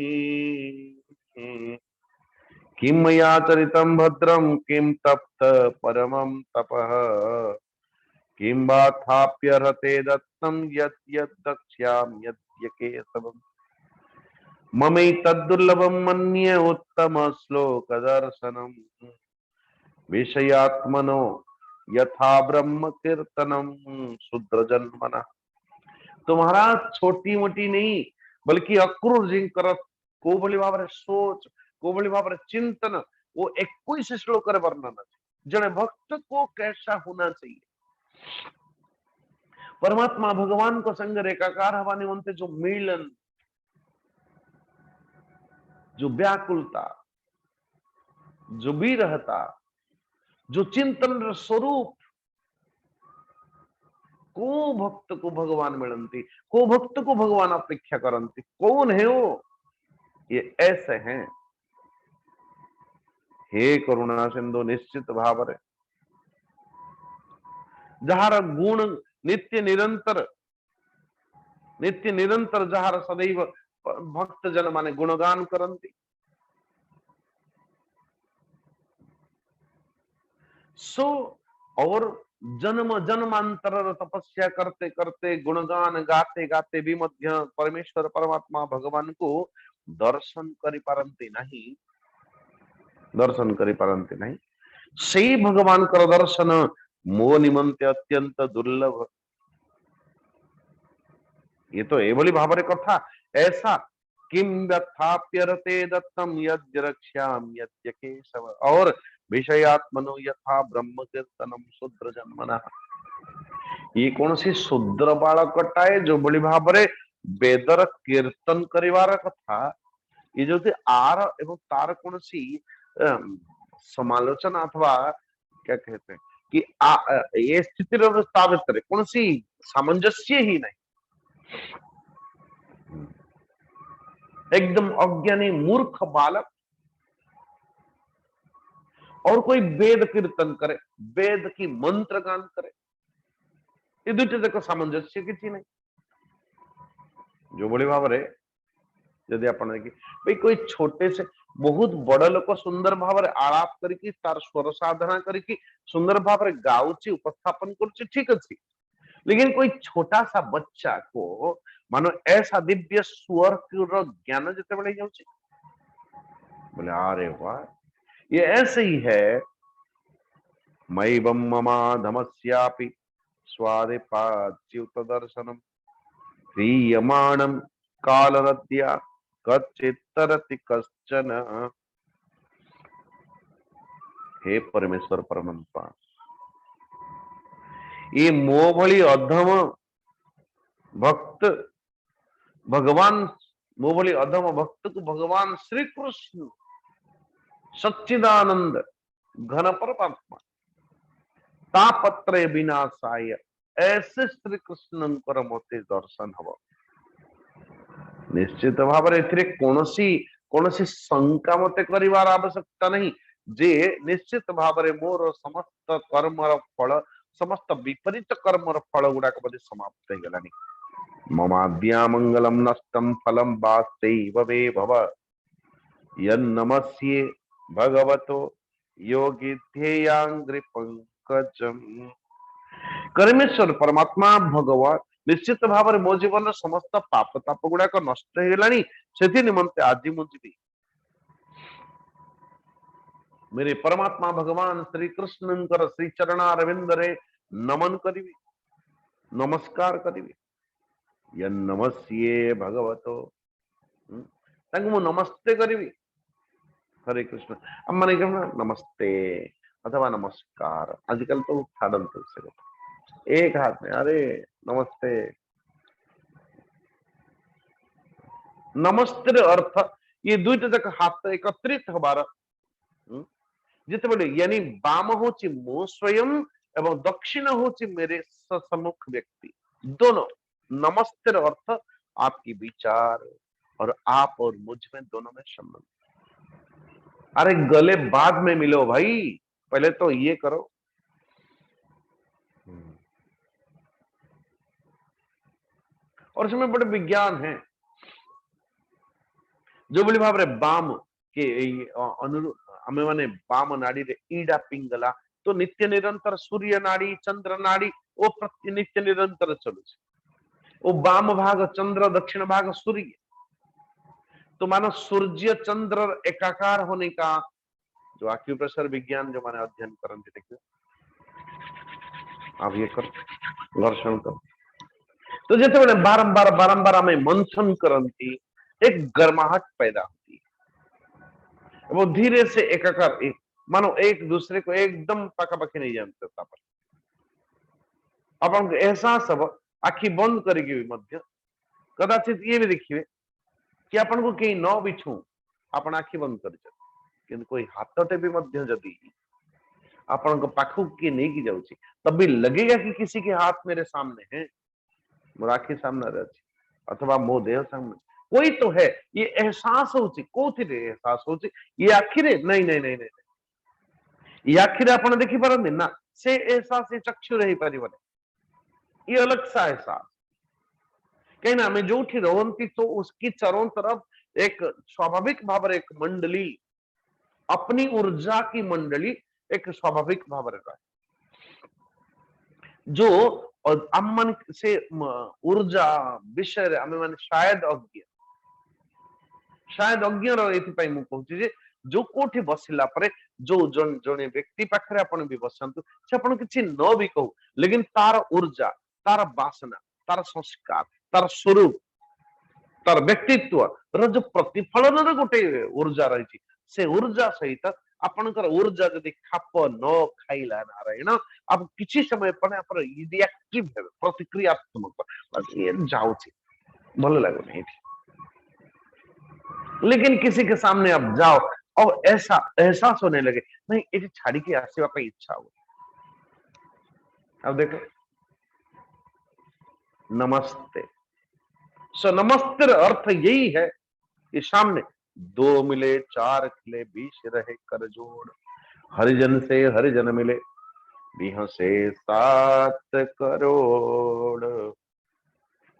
किम मया चरितं भद्रम किम तप्त परमं तपः, किम वा थाप्यर्हते दत्तं यत् यत् दक्ष्याम यद्य केशवम्, ममैतद्दुर्लभं मन्ये उत्तम श्लोक दर्शनम्, विषयात्मनो यथा ब्रह्म कीर्तनम शूद्र जन्मना। तुम्हारा छोटी मोटी नहीं बल्कि अक्रूर जिंकर को भली भाव सोच को भली भाव चिंतन वो 21 श्लोक वर्णन जड़े भक्त को कैसा होना चाहिए। परमात्मा भगवान को संग एकाकार हवा निमंते जो मिलन, जो व्याकुलता, जो विरहता, जो चिंतन स्वरूप को भक्त को भगवान मिलती, को भक्त को भगवान अपेक्षा करती, कौन है वो? ये ऐसे हैं। हे करुणा सिंधु निश्चित भाव रे जहार गुण नित्य निरंतर जहार सदैव भक्त जन माने गुणगान करती। सो और जन्म जन्मांतर तपस्या करते करते गुणगान गाते गाते भी मध्य परमेश्वर परमात्मा भगवान को दर्शन करि पारंती नहीं, दर्शन करि पारंती नहीं। से भगवान कर दर्शन मो निमंते अत्यंत दुर्लभ। ये तो एभली भावरे कथा ऐसा किम व्यथाप्यरते दत्तम यद्य रक्ष्याम यद्य केशव, और विषयात्मनो यथा ब्रह्म कीर्तनम शूद्र जन्मना। ये कौन सी शूद्र बालकटाए जो बड़ी भावरे वेदर कीर्तन करिवार कथा। ये जो आर एवं तार कौन सी समालोचना अथवा क्या कहते हैं कि ये स्थिति कौन सी सामंजस्य ही नहीं। एकदम अज्ञानी मूर्ख बालक और कोई वेद कीर्तन करे, वेद की मंत्र गान करे, ये दुटे देखो सामंजस्य किसी नहीं। जो बड़ी भाव रे यदि अपन देखिए भाई कोई छोटे से बहुत बड़ लोक सुंदर भाव रे आलाप करके तार स्वर साधना करके सुंदर भाव रे गाउची उपस्थापन करछि ठीक अछि, लेकिन कोई छोटा सा बच्चा को मानो ऐसा दिव्य स्वर के ज्ञान जिते बड़े जाउछि बोले अरे वाह ये ऐसे ही है। मई ममा धमस्यापि स्वादिपाच्युत दर्शनम क्रियमाणम कालरद्या कच्चित्तरति कश्चन। हे परमेश्वर परमात्मा ये मो भली अधम भक्त भगवान मो भली अधम भक्त को भगवान श्री कृष्ण सच्चिदानंद घन परमात्मा तापत्रय विनाशाय ऐसे श्री कृष्ण मते दर्शन हब। निश्चित भाव कौन सी शंका मते करिवार आवश्यकता नहीं जे निश्चित भाव मोर समस्त कर्मर फल समस्त विपरीत कर्मर फल गुड़ाक बधे समाप्त हो गलानी। ममाद्या मंगलम नष्टम फलम वास्तैव वे भव यन्नमस्ये भगवतो योगी ध्येयांग्रि पंकजम। परमेश्वर परमात्मा भगवान निश्चित भाव में मो जीवन समस्त पाप ताप गुड़ाक नष्ट होगलानी से निमंते आज मु जीवी मेरे परमात्मा भगवान श्री कृष्ण श्री चरणारविंदरे नमन करी नमस्कार करी नमस्ये भगवतो मु नमस्ते करी हरे कृष्ण मैंने नमस्ते अथवा नमस्कार आजकल तो छाड़ते से एक हाथ में अरे नमस्ते नमस्ते अर्थ ये दुईटा जाक हाथ एकत्रित हबार जिते बड़े यानी बाम होची मो स्वयं एवं दक्षिण होची मेरे सम्मुख व्यक्ति दोनों नमस्ते अर्थ आपकी विचार और आप और मुझ में दोनों में संबंध। अरे गले बाद में मिलो भाई, पहले तो ये करो। और इसमें बड़े विज्ञान है जो बड़ी भाव रे बाम के अनुरूप हमें माने बाम नाड़ी रे ईडा पिंगला तो नित्य निरंतर सूर्य नाड़ी चंद्र नाड़ी वो प्रति नित्य निरंतर चलु वो बाम भाग चंद्र दक्षिण भाग सूर्य तो मानो सूर्य चंद्र एकाकार होने का जो एक्यूप्रेशर विज्ञान जो माने अध्ययन करते देखिए आप ये कर घर्षण कर तो जैसे मैंने बारंबार बारंबार हमें मंथन करती एक गर्माहट पैदा होती है वो धीरे से एकाकार मानो एक दूसरे को एकदम पाखापाखी नहीं जानते पर अपन एहसास हम आखि बंद करके मध्य कदाचित ये भी देखिए कि अपन को कहीं न बिछू अपन आखि बंद कर कोई हाथटे भी मध्य जदि अपन को पाखु की नहीं की जाऊँ तब भी लगेगा कि किसी के हाथ मेरे सामने है, मोर आखि सामने रही अथवा मो देह सामने कोई तो है। ये एहसास होची कोथि रे एहसास होची ये आखिरे नहीं नहीं नहीं नहीं ये आखिरे अपन देखि पारंदी ना से एहसास ये चक्षु रही परिबने ये अलग सा एहसास कहीं ना हमें जो उठी रहती तो उसकी चारों तरफ एक स्वाभाविक भाव एक मंडली अपनी ऊर्जा की मंडली एक स्वाभाविक भाव रहा है जो और अमन से ऊर्जा विषय हमें माने शायद अज्ञ रही मु कहूँ जे जो कोठी बसिला परे जो जन जने व्यक्ति पाखरे आपण भी बसंतु से आपण किछि न भी कहू लेकिन तार ऊर्जा तार वासना तार संस्कार तार स्वरूप तार व्यक्तित्व रो जो प्रतिफलन रो गोटे ऊर्जा रही से ऊर्जा सहित आपनकर ऊर्जा जदि खाप न खाइला नारायण आप किछि समय पने आप रिएक्टिव है प्रतिक्रियात्मक ये जाउछि भलो लागो नहीं लेकिन किसी के सामने आप जाओ और ऐसा एहसास होने लगे नहीं ये छाड़ी के आसीबा पे इच्छा हो। अब देखो नमस्ते सो नमस्ते अर्थ यही है कि सामने दो मिले चार खिले बीच रहे कर जोड़ हरिजन से हरिजन मिले बिह से 7 करोड़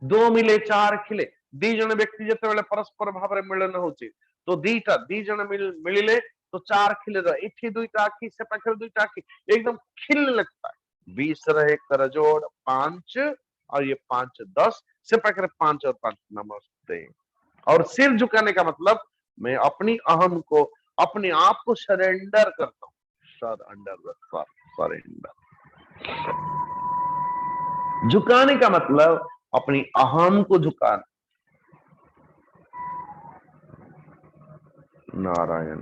दो मिले चार खिले दी जन व्यक्ति जिते बेले परस्पर भाव में मिलन होची तो दीटा दी जन मिलिले तो चार खिले इठी दुईटा आखी से पाखे दुईटा आखी एकदम खिल लगता है 20 रहे कर जोड़ 5 और ये 5 10 से पाखे 5 और 5 नमस्ते। और सिर झुकाने का मतलब मैं अपनी अहम को अपने आप को सरेंडर करता हूं सरेंडर झुकाने का मतलब अपनी अहम को झुकाना। नारायण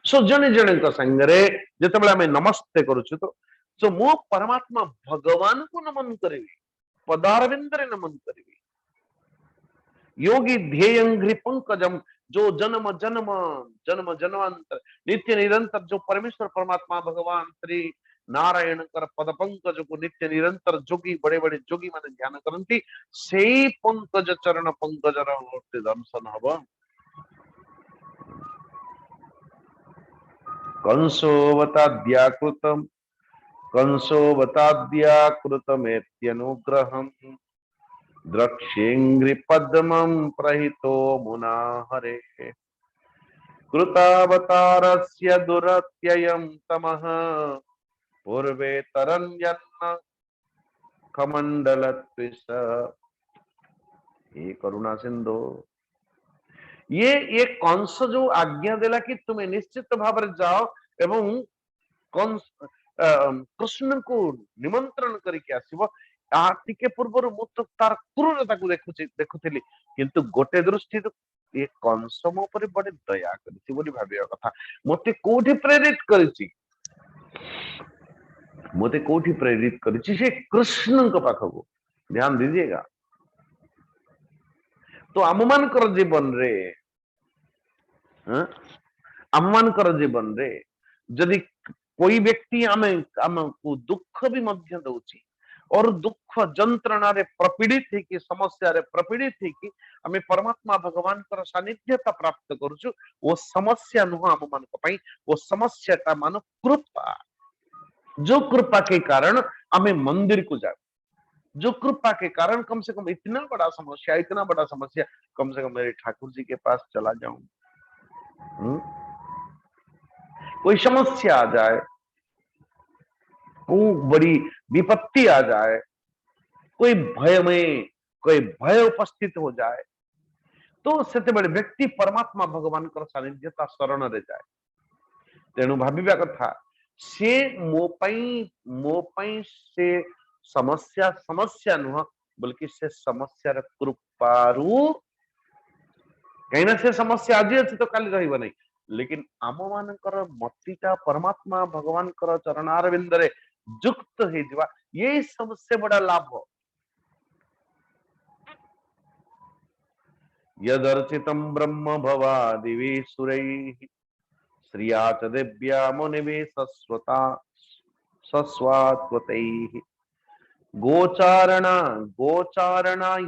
सो जने जने को संगरे जिते बेला मैं नमस्ते करूछु तो सो मो परमात्मा भगवान को नमन करेवी पदारविंदरे नमन करेवी योगी ध्येयंघ्रि पंकजम जो जन्म जन्म जन्म जन्मांतर नित्य निरंतर जो परमेश्वर परमात्मा भगवान श्री नारायण कर पद पंकज को नित्य निरंतर जोगी बड़े बड़े जोगी माने ध्यान करती से पंकज चरण पंकज दर्शन हब कंसोवताद्याकृतमेत्यनुग्रहम् द्रक्ष्येंघ्रि पद्मं प्रहितो मुना हरे कृतावतारस्य दुरत्ययं तमः पूर्वे तरन्यन्न मुखमंडल हे करुणा सिंधु। ये कंस जो आज्ञा देला कि तुम्हें निश्चित भाव जाओ एवं कंस कृष्ण को निमंत्रण करके आसीबो टिके पूर्व मु तो तार क्रूरता को देखुଥିଲି किंतु गोटे दृष्टि तो ये कंस मो पर बड़े दया करछि बोली भाबिया कथा। मते कोठी प्रेरित करछि, मते कोठी प्रेरित करछि से कृष्ण को पाखको। ध्यान दीजिएगा। तो आममान कर जीवन रे आममान कर जीवन रे जदि कोई व्यक्ति आमको दुख भी मध्य दउछि और दुख जंत्रणा रे प्रपीड़ित थी कि समस्या रे प्रपीड़ित थी कि हमें परमात्मा भगवान कर सानिध्यता प्राप्त करूछु। वो समस्या नुह आम मान पई वो समस्या का मान कृपा, जो कृपा के कारण हमें मंदिर को जाए, जो कृपा के कारण कम से कम इतना बड़ा समस्या कम से कम मेरे ठाकुर जी के पास चला जाऊं। कोई समस्या आ जाए, कोई बड़ी विपत्ति आ जाए, कोई भय उपस्थित हो जाए तो सेते बड़े व्यक्ति परमात्मा भगवान कर सानिध्यता शरण रे जाए। तेणु भाबिबा कथा से मो पई से समस्या नुह बल्कि से समस्या रे कृपारू कहीं से समस्या आज अच्छी तो काली रहिबो नहीं, लेकिन आम मानकर मतीटा परमात्मा भगवान कर चरणारविंद रे युक्त हे जिवा ये सबसे बड़ा लाभ। यदर्चितम ब्रह्म भवादिवी सुरैः श्रिया च दिव्या मुनिवे सस्वात्वतैः गोचारणा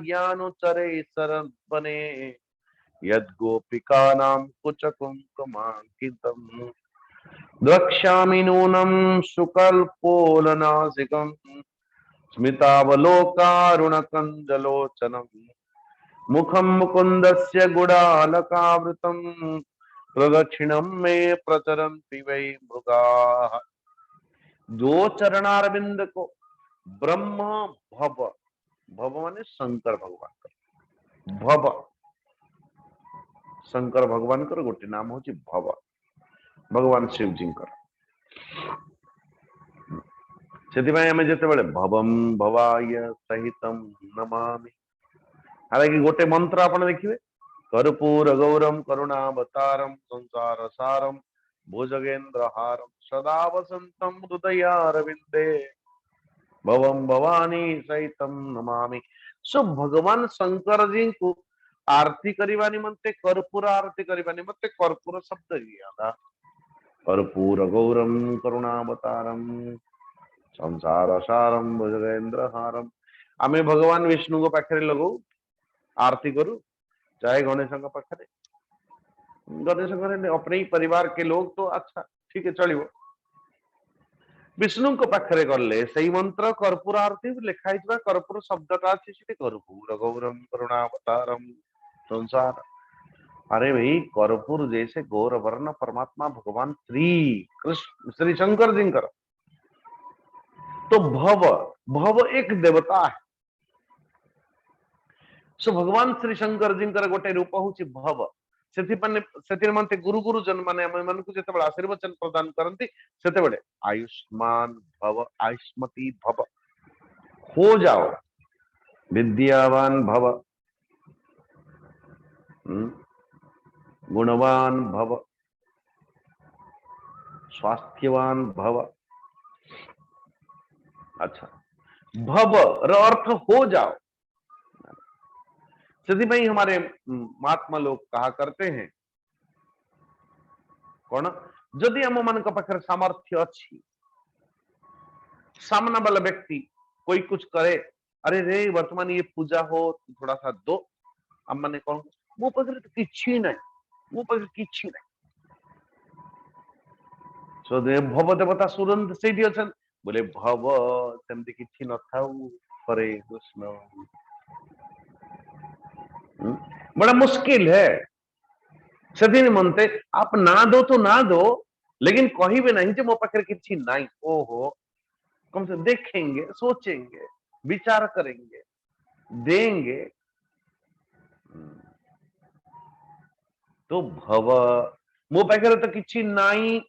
यानुचरे सरवने यद्गोपिकानां कुचकुङ्कुमाङ्कितम् द्रक्ष्यामि नूनं सुकल्पोलनासिकम् स्मितावलोकारुणकञ्जलोचनम् मुखं मुकुन्दस्य गुडालकावृतं प्रदक्षिणं मे प्रचरन्ति वै मृगाः। जो चरणारविंद को ब्रह्म भव माने शंकर भगवान कर भव, शंकर भगवान कर गोटे नाम होची भव, भगवान शिव जी कर। सेतिबाई हमें जेते बेले भवम भवाय सहितम नमामि, हालांकि गोटे मंत्र आपण देखिए कर्पूर गौरम करुणावतारम संसार सारम भुजगेन्द्र हारम सदा वसंतम हृदयारविंदे भवम भवानी सहितम नमामि। सो भगवान शंकर जी को आरती करवा निमंते कर्पूर आरती करवा निमंते कर्पूर शब्द लिया। कर्पूर गौरम करुणावतारम संसार सारम भुजगेन्द्र हारम। आमे भगवान विष्णु को पाखे लगो आरती करू, चाहे गणेश पाखे गणेश अपने ही परिवार के लोग तो अच्छा ठीक है चलिए, विष्णु को पाखे गले सही मंत्र कर्पूर आरती लिखाई कर्पूर शब्दटा अच्छी कर्पूर गौरम करुणावतारम संसार। अरे भाई कर्पूर जैसे गौर वर्ण परमात्मा भगवान श्री कृष्ण श्री शंकर जी कर। तो भव एक देवता है। सो भगवान श्री शंकर जी गोटे रूप हूँ भव। से गुरुजन माने मन को जिते आशीर्वचन प्रदान करती से आयुष्मान भव आयुष्मती भव हो जाओ, विद्यावान भव, गुणवान भव, स्वास्थ्यवान भव। अच्छा भव र अर्थ हो जाओ। से हमारे महात्मा लोग कहा करते हैं कौन जदि आम मान पाखे सामर्थ्य अच्छी, सामना वाला व्यक्ति कोई कुछ करे, अरे रे वर्तमान ये पूजा हो थोड़ा सा दो, आम मैंने कौन मो पाखे तो किछि नहीं, मो पाखे किछि नहीं। सो भव देवता सुरंत से बोले भव सेमती किछि न थाउ हरे कृष्ण। बड़ा मुश्किल है से मनते आप ना दो तो ना दो, लेकिन कही भी नहीं जो मो पाखे किछि नहीं। ओहो कम से देखेंगे सोचेंगे विचार करेंगे, देंगे, तो भव मो पाखे तो किछि नाई,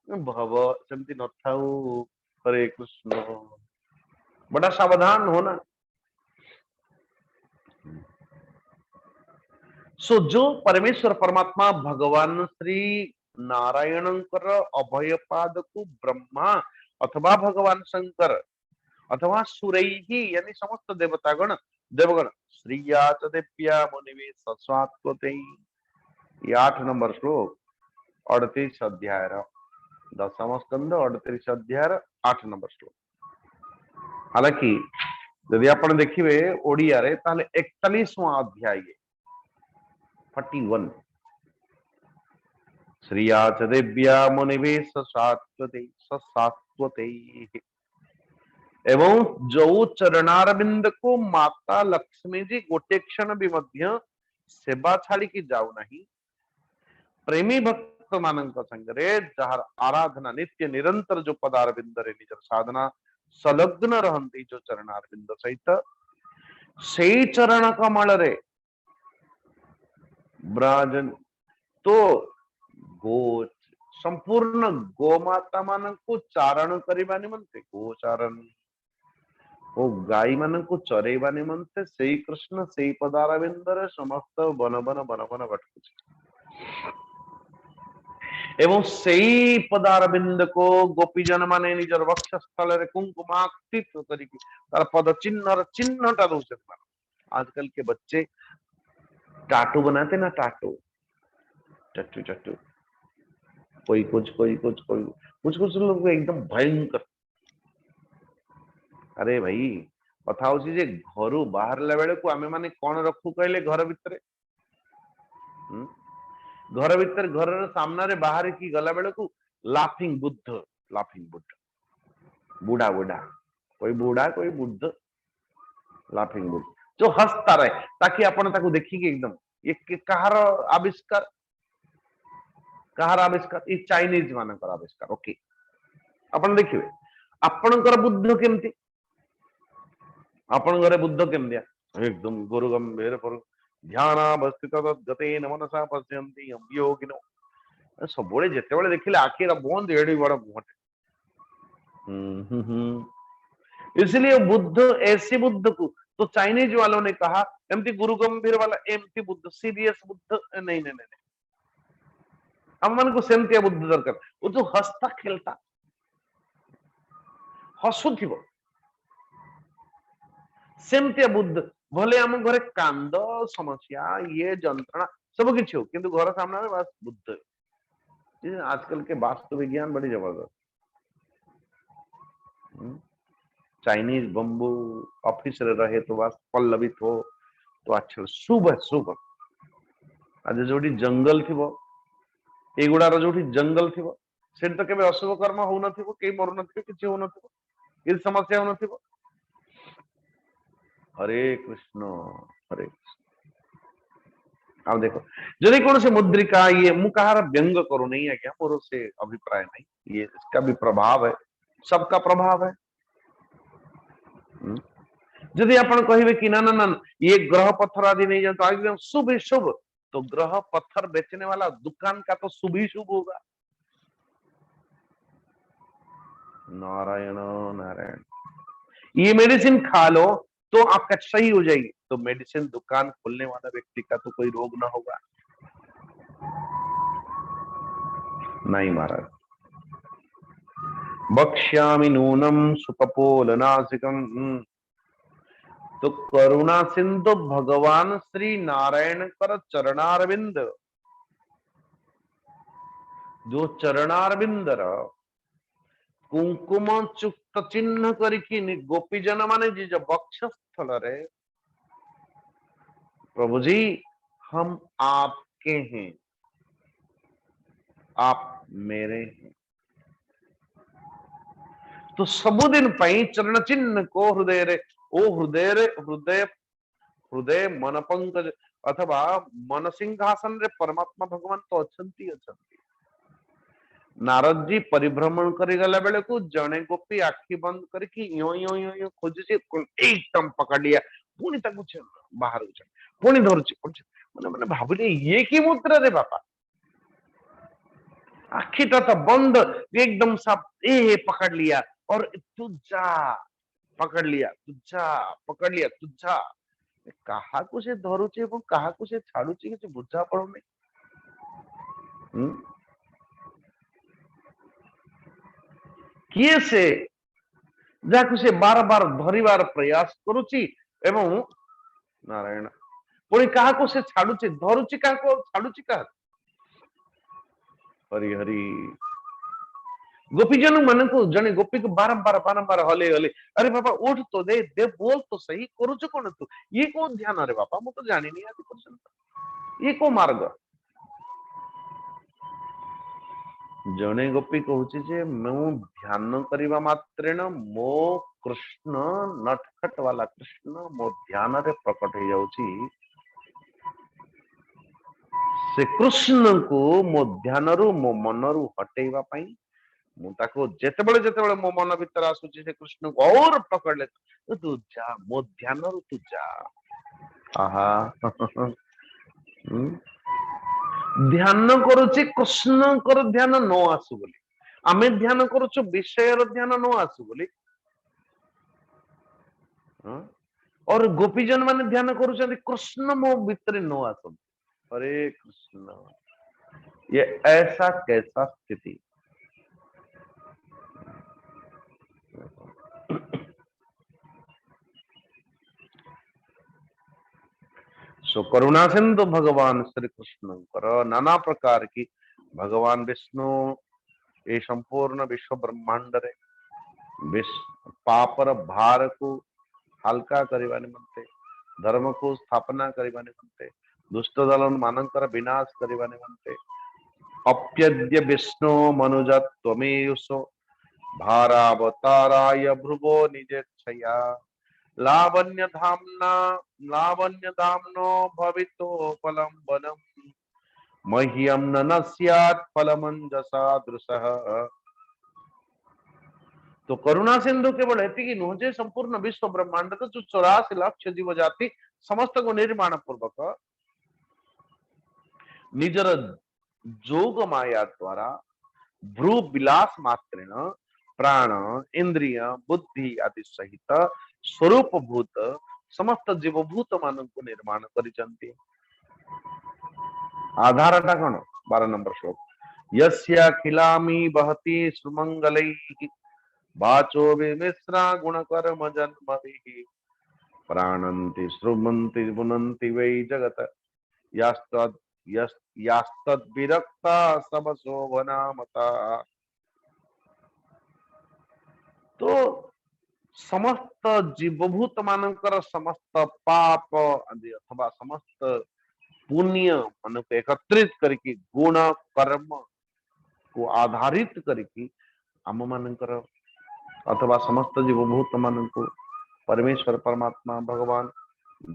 भव सेमती न थाऊ। हरे कृष्ण, बड़ा सावधान होना। सो जो परमेश्वर परमात्मा भगवान श्री नारायणंकर अभय पाद को ब्रह्मा अथवा भगवान शंकर अथवा सुरैही यानी समस्त देवतागण देवगण श्रीया च देव्या मुनिवे सस्वात्वते, 8 नंबर श्लोक 38 अध्याय 10 स्कंद 38 अध्याय 8 नंबर श्लोक। हालांकि यदि आपण देखिए ओडिया रे ताले 41वां अध्याय 41 श्रिया च देव्या मुनिवे ससात्वते एवं जो चरणारविंद को माता लक्ष्मी जी गोटे क्षण भी मध्य सेवा छाड़ी की जाऊ नहीं, प्रेमी भक्त मानक संगरे जहार आराधना नित्य निरंतर जो पदारविंद रे निजर साधना संलग्न रहंती जो चरणारविंद सहित से चरण कमल रे ब्राजन तो गो संपूर्ण गोमाता मान को चारण करवा निमंते गोचारण ओ गाई मान को चरेवा निमंते से कृष्ण से पदारविंदर समस्त वन वन वन वन भटकुछ एवं से पदारविंद को गोपीजन माने निजर वक्षस्थल रे कुंकुमाक्तित करिके तार पद चिन्ह चिन्हटा दउछत। आजकल के बच्चे टाटू बनाते ना, टाटू टट्टू टट्टू कोई कुछ लोग एकदम भयंकर। अरे भाई कथा होची जे घरु बाहरला बेले को आमे माने कोन रखू कहले घर भितरे, घर भितर घर सामना रे बाहर की गला बेले को लाफिंग बुद्ध बूढ़ा बूढ़ा कोई बूढ़ा कोई बुद्ध लाफिंग बुद्ध जो हंसता रहे ताकि आपण ताकू देखिके एकदम ये कहार आविष्कार ये चाइनीज मानकर आविष्कार। ओके आपण देखिए आपणकर बुद्ध केमती, आपण घरे बुद्ध केमतिया एकदम गुरु गंभीर पर ध्यानावस्थित गतेन मनसा पश्यन्ति यं योगिनो सबोले जेतेबेले देखिले आखिरा बंद एडी बड़ मुहटे। इसलिए बुद्ध ऐसे बुद्ध को तो चाइनीज वालों ने कहा एमती गुरु गंभीर वाला एमती बुद्ध सीरियस बुद्ध नहीं नहीं नहीं हम मन को सेमती बुद्ध दरकार वो जो हंसता खेलता हसुथिबो सेमती बुद्ध भले आम घरे कांद समस्या ये जंत्रणा सब किछि हो किंतु घर सामने में बस बुद्ध। आजकल के वास्तु विज्ञान बड़ी जबरदस्त। चाइनीज बम्बू ऑफिस रहे तो बस पल्लवित हो तो अच्छा शुभ शुभ। आज जो जंगल थी एगुड़ार जो जंगल थी से तो केबे अशुभ कर्म हो नथिबो के मरु नथिबो किछि हो नथिबो कि समस्या हो नथिबो। हरे कृष्ण हरे कृष्ण। अब देखो जदि कौन से मुद्रिका ये मु कहार व्यंग करू नहीं है क्या मोर से अभिप्राय नहीं, ये इसका भी प्रभाव है, सबका प्रभाव है। यदि आपण कहिबे कि ना ना ना ये ग्रह पत्थर आदि नहीं जानते एकदम शुभ ही शुभ, तो ग्रह पत्थर बेचने वाला दुकान का तो शुभ ही शुभ होगा। नारायण नारायण। ये मेडिसिन खा लो तो आपका सही हो जाएगी, तो मेडिसिन दुकान खोलने वाला व्यक्ति का तो कोई रोग ना होगा नहीं महाराज। बक्ष्यामि नूनम सुकपोलनासिकम, तो करुणा सिंधु भगवान श्री नारायण कर चरणारविंद जो चरणारविंदर कुंकुम चुक्त चिन्ह करिकी गोपीजन माने जी जो वक्षस्थल रे प्रभु जी हम आपके हैं आप मेरे हैं, तो सबुदिन पई चरण चिन्ह को हृदय रे ओ हृदय रे हृदय हृदय मन पंकज अथवा मन सिंहासन रे परमात्मा भगवान तो अछंती अछंती नारद जी परिभ्रमण कर गला बेले को जने गोपी आखि बंद करके यो यो यो यो खोजुची एकदम पकड़ लिया पुणी ताकू बाहर पुणी धरुची मैंने मैंने भाविले ये की मुद्रा रे बापा आखिटा तो बंद एकदम सब ए पकड़ लिया और तुझा पकड़ लिया तुझा कहा को से धरुची एवं कहा को से छाड़ुची किसी बुझा पड़ो नहीं किए से जाकु से बार बार धरिबार प्रयास करुची एवं नारायण पुणी कहा को से छाड़ुची धरुची कहा को छाड़ुची कहा हरि हरि गोपीजन मन को जने गोपी को बारंबार हले हले अरे बाबा उठ तो दे बोल तो सही करुच कौन तू ये को ध्यान अरे बापा मु तो जानी नहीं आदि पर्यंत ये को मार्ग जने गोपी कहूची जे मु ध्यान करबा मात्रेण मो कृष्ण नटखट वाला कृष्ण मो ध्यान रे प्रकट हो जाउची से कृष्ण को मो ध्यान रु मो मन रु हटेइबा पई मु ताको जेतेबेले मो मन भीतर आसुची से कृष्ण को और पकड़ ले तू जा मो ध्यान रु तू जा आहा ध्यान करुची कृष्ण कर ध्यान न आसु बोली आमे ध्यान करुछु विषय रो ध्यान न आसु बोली और गोपीजन माने ध्यान करुछन्ति कृष्ण मो भीतर न आसु हरे कृष्ण ये ऐसा कैसा स्थिति सो करुणा सिंधु भगवान श्री कृष्ण कर नाना प्रकार की भगवान विष्णु ये संपूर्ण विश्व ब्रह्मांड रे पापर भार को हल्का करने निमंते धर्म को स्थापना करने निमंते दुष्ट दलन मानकर विनाश करने निमंते अप्यद्य विष्णु मनुजत्वमेयुषो भारावताराय भ्रुवो निजेच्छया लावण्य धाम्नो भवितो फलम मह्यम न स्यात् फलमंजसा दृशः तो करुणा सिंधु केवल एति नुहे संपूर्ण विश्व ब्रह्मांड तो जो 84 लाख जीव जाति समस्त को निर्माण पूर्वक निजर जोग माया द्वारा भ्रू विलास मात्रेण प्राण इंद्रिय बुद्धि आदि सहित स्वरूप भूत समस्त जीवभूत मान को निर्माण करिसंति आधारटा कौन 12 नंबर श्लोक यस्याखिलामी बहति सुमंगलैः वाचो विमिश्रा गुणकर्म जन्मभिः प्राणन्ति श्रुमन्ति बुनन्ति वै जगत यास्तद् विरक्ता सब शोभनामता तो समस्त जीवभूत मानकर समस्त पाप आदि अथवा समस्त पुण्य मन को एकत्रित करके गुण कर्म को आधारित करके आम मानकर अथवा समस्त जीवभूत मान को परमेश्वर परमात्मा भगवान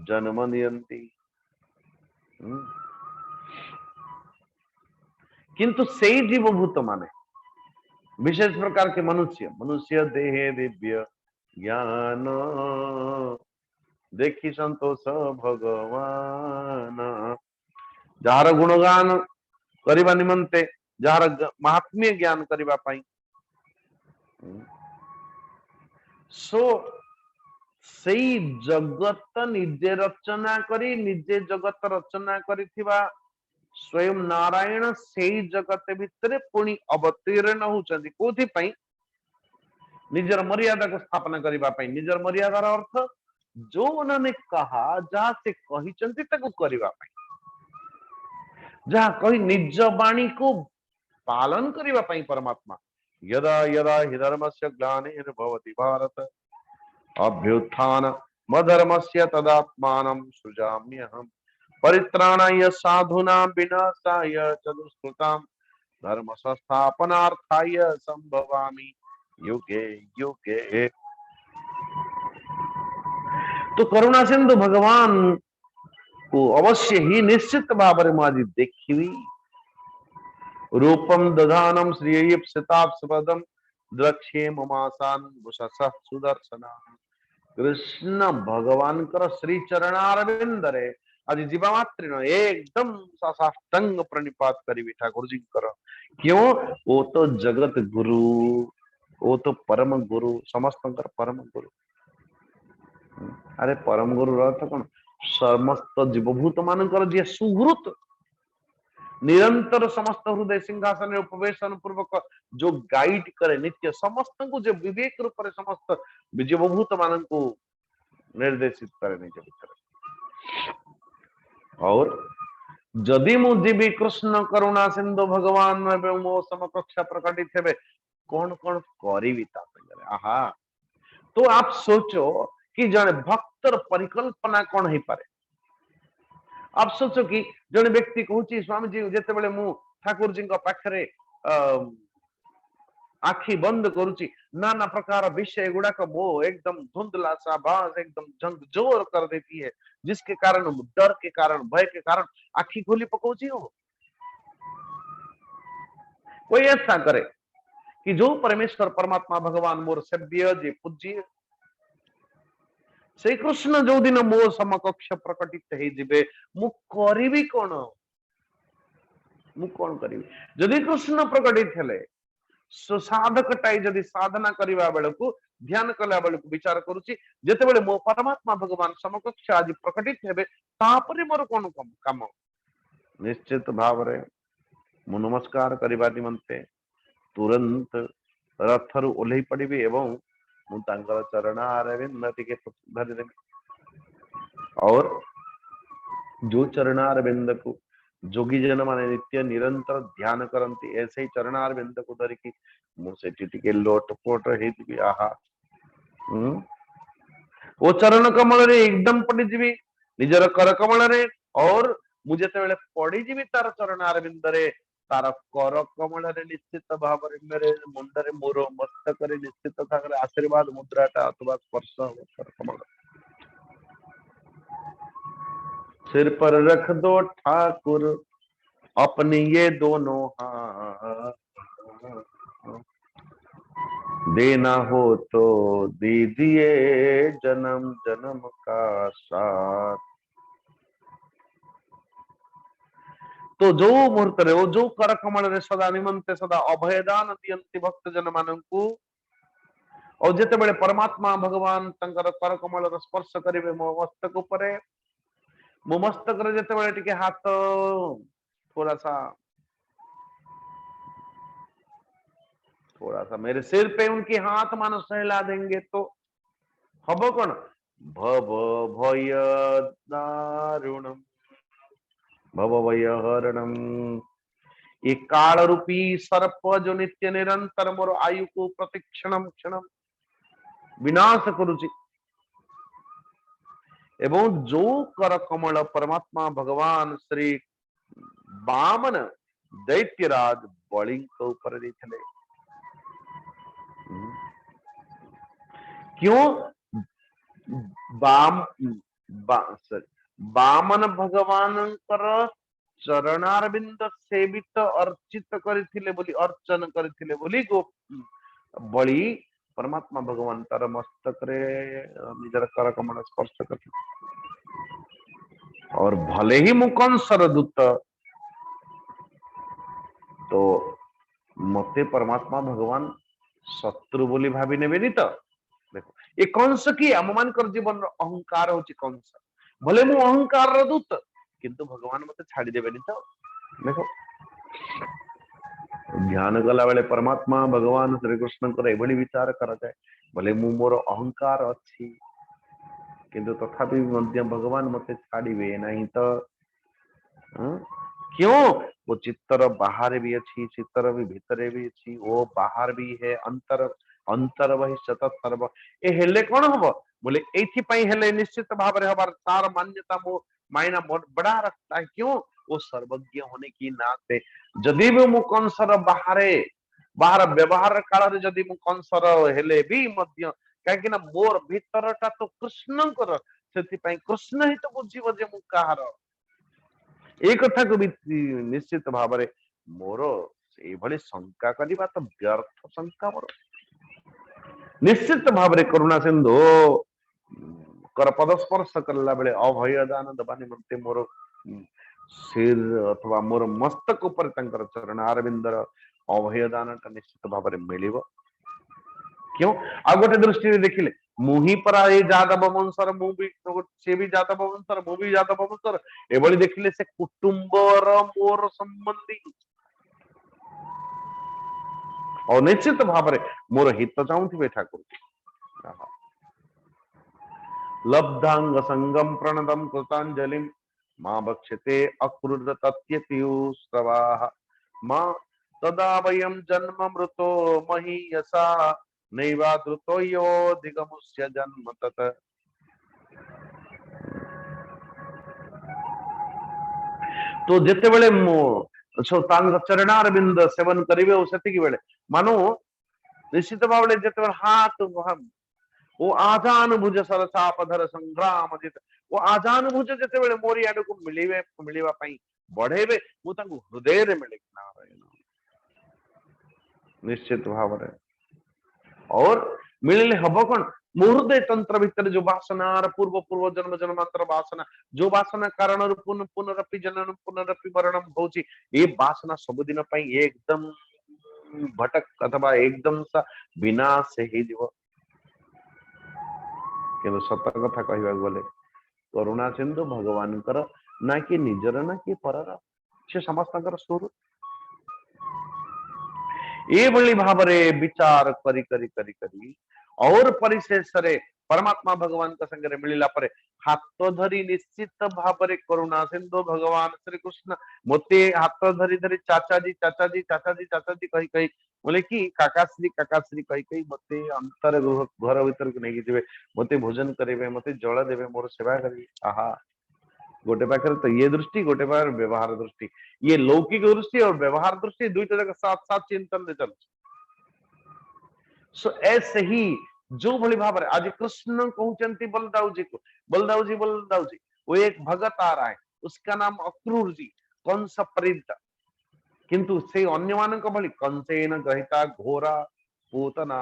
जन्म दियंती किंतु से जीवभूत माने विशेष प्रकार के मनुष्य देहे दिव्य ज्ञान देखी संतोष भगवान जार गुणगान करबा निमंते जार महात्म्य ज्ञान करबा पाई सो सेई जगत निजे रचना करी निजे जगत रचना करिथिबा स्वयं नारायण सेई जगत भितरे पुणी अवतीर्ण होचंदी कोथि पई निजर मर्यादा को स्थापना करबा पई निजर मर्यादार अर्थ जो उन्होंने कहा जहां से कहिचंती ताको करबा पई जहां कही निज वाणी को पालन करबा पई परमात्मा यदा यदा हि धर्मस्य ग्लानिर्भवति भारत अभ्युत्थान मधर्मस्य तदात्मानं सृजाम्यहम् परित्राणाय साधूनां विनाशाय च दुष्कृतां धर्म संस्थापनार्थाय संभवामि युगे युगे। तो करुणा सिंधु भगवान को अवश्य ही निश्चित भाव में आज देखी रूपम दधानम श्रियप्सितापदम द्रक्षे ममासान भूषसः सुदर्शना। कृष्ण भगवान कर श्री चरणारविंद रे आज जीवा मात्र एकदम साष्टांग प्रणिपात करी ठाकुर जी कर। क्यों? वो तो जगत गुरु, वो तो परम गुरु, समस्त परम गुरु। अरे परम गुरु अर्थ कौन? समस्त जीवभूत मानकर जी सुहृत, निरंतर समस्त हृदय सिंहासन उपवेशन पूर्वक जो गाइड करे नित्य समस्त को जो विवेक रूप से समस्त जीवभूत मान को निर्देशित करे निज भीतर। और जदि मुझे कृष्ण करुणा सिंधु भगवान मो समकक्ष प्रकटित हेबे कौन कौन करी आहा। तो आप सोचो कि जड़े भक्तर परिकल्पना कौन हो पारे। आप सोचो कि जड़े व्यक्ति कहूँ स्वामी जी जिते बड़े मु ठाकुर जी पाखरे आखि बंद करुची नाना प्रकार विषय गुड़ाक वो एकदम धुंधला सा बाज एकदम झंझोर कर देती है, जिसके कारण डर के कारण भय के कारण आखि खोली पकाउची हो। कोई ऐसा करे कि जो परमेश्वर परमात्मा भगवान मोर सभ्य जे पूज्य श्री कृष्ण जो दिन मो समकक्ष प्रकटित हे जिबे मु करिबी कोन, मु कोन करिबी। जदि कृष्ण प्रकटित हेले साधक टाई जदि साधना करने बेल को ध्यान कला बेल को विचार करुच्ची जिते बड़े मो परमात्मा भगवान समकक्ष आज प्रकटित हेबे तापरे मोर कोन काम निश्चित भाव रे मु नमस्कार करबा निमंते तुरंत रथरु ओल्ही पड़िबी एवं मु तांकर चरण अरविंद टिके धरि देबी। और जो चरण अरविंद को जोगी जन माने नित्य निरंतर ध्यान करती ऐसे ही चरणार बिंद को धरिकी मुझे टिके लोटपोट हेबी आहा। वो चरण कमल रे एकदम पड़ीजी निजर कर कमल रे। और मुझे पड़ीजी तार चरणार बिंद रे तार कर कमल रे निश्चित भाव मेरे मुंडरे मोर मस्तक रे निश्चित भाव आशीर्वाद मुद्राटा अथवा स्पर्श कर कमल सिर पर रख दो ठाकुर अपने ये दोनों हाथ, देना हो तो दीजिए जन्म जन्म का साथ। तो जो मुहूर्त रे जो कर कमल रे सदा निमंते सदा अभयदान दियंती भक्त जन मानंकु। और जिते बड़े परमात्मा भगवान तंकर कर कमल रे स्पर्श करिवे मो मस्तक उपरे मो मस्तक रे जिते बड़े टिके हाथ थोड़ा सा मेरे सिर पे उनके हाथ मानो सहला देंगे तो हब कौन भव भय दारुणम भव भय हरणम। ये काल रूपी सर्प जो नित्य निरंतर मोर आयु को प्रतिक्षणम क्षणम विनाश करुची एवं जो कर कमल परमात्मा भगवान श्री वामन दैत्यराज बलि को ऊपर देते। क्यों? वामन भगवान चरणारविंद सेवित अर्चित करथिले बोली अर्चन करथिले बोली गो बलि परमात्मा भगवान तार मस्तक रे निजर कर कमल स्पर्श करथिले। और भले ही मुकंसर दूत तो मते परमात्मा भगवान शत्रु बोली भाभी नेबेनी तो देखो ये कंस की आम मान जीवन अहंकार होची कंस भले मु अहंकार दूत किंतु भगवान मते छाड़ी देबेनी तो देखो ध्यान गला बेले परमात्मा भगवान श्री कृष्ण को एभली विचार करा जाए भले मु मोर अहंकार अछि किंतु तथापि मध्य भगवान मते छाड़ीबे नहीं तो क्यों वो चित्तर बाहर भी अच्छी चित्तर भी भीतर भी अच्छी वो बाहर भी है अंतर अंतर वही सतत सर्व ए हेले कौन हम बोले एथि पई हेले निश्चित भाव रे हमार तार मान्यता मो मायना बड़ा रखता है। क्यों? वो सर्वज्ञ होने की नाते जदि भी मु कंसर बाहर व्यवहार काल रे जदि मु कंसर हेले भी मध्य कहीं ना मोर भीतरटा तो कृष्णकर सेति पई कृष्ण ही तो बुझिबो जे मु कहार ए कथा को भी निश्चित भाव रे मोर ଏଇଭଳି ଶଙ୍କା କରିବା ତ ବ୍ୟର୍ଥ ଶଙ୍କା ମୋର। ନିଶ୍ଚିତ ଭାବରେ କରୁଣା ସିନ୍ଧୁ କର ପଦସ୍ପର୍ଶ କଲା ବେଳେ ଅଭୟ ଦାନ ଦେବା ନିମନ୍ତେ ମୋର ଶିର ଅଥବା ମୋର ମସ୍ତକ ଉପରେ ତାଙ୍କର ଚରଣ ଅରବିନ୍ଦର ଅଭୟ ଦାନଟା ନିଶ୍ଚିତ ଭାବରେ ମିଳିବ। क्यों ଆଉ ଗୋଟେ ଦୃଷ୍ଟିରେ ଦେଖିଲେ ମୁଁ ହିଁ ପରା ଏଇ ଯାଦବ ବଂଶର, ମୁଁ ବି ସେ ବି ଯାଦବ ବଂଶର, ମୁଁ ବି ଯାଦବ ବଂଶର, ଏଭଳି ଦେଖିଲେ ସେ କୁଟୁମ୍ବର ମୋର ସମ୍ବନ୍ଧୀ और निश्चित भाव मोर हित चाहूथिबे ठाकुर लब्धांग संगम प्रणदम कृतांजलिम मां बक्षते अक्रूर तत्यतियुस्रवाः मां तदा वयं जन्म मृतो महीयसा नैवादृतो यो दिगमुष्य जन्म तत। तो जिते बेले मो चरणार बिंद सेवन करिवे सेतिकी बेले मानो निश्चित भाव जिते हाथ वो आजानुभुज सरसापधर संग्राम जित वो आजानुभुज जिते बेले मोरी आड़ को मिलिवे मिलिवा पई बढ़ेबे मु तांको हृदय रे मिले नारायण निश्चित भाव रे और मिलले हबो कोन मुहृदय तंत्र भीतर जो वासना पूर्व पूर्व जन्म जन्मांतर वासना जो वासना कारण पुनरपि जनन पुनरपि मरणम होची ये वासना सब दिन पई एकदम भटक अथवा एकदम सा विनाश हे जीव किंतु सत कथा कहवा गले करुणा सिंधु भगवान ना कि निजर ना कि परर से समस्त स्वरूप ये भाव विचार करी करी करी करी और परिशेष रे परमात्मा भगवान का संगे मिलला परे हाथ धरी निश्चित भाव करुणा सिंधु भगवान श्री कृष्ण मते हाथ धरी धरी चाचाजी चाचाजी चाचाजी चाचाजी कही कही बोले कि काकाश्री कही कही मते अंतर घर भीतर को नहीं जीवे मते भोजन करेबे मते जल देवे मोर सेवा करेबे आहा गोटे पाखे तो ये दृष्टि गोटे पाखे व्यवहार दृष्टि ये लौकिक दृष्टि और व्यवहार दृष्टि दुईटा जगह साथ साथ चिंतन दे चल सो ऐसे ही जो भली भाव आज कृष्ण कहते बलदाऊ जी को बलदाऊ जी वो एक भगत आ रहा है उसका नाम अक्रूर जी कंस परित किंतु से अन्य मानक भली कंसेन ग्रहिता घोरा पूतना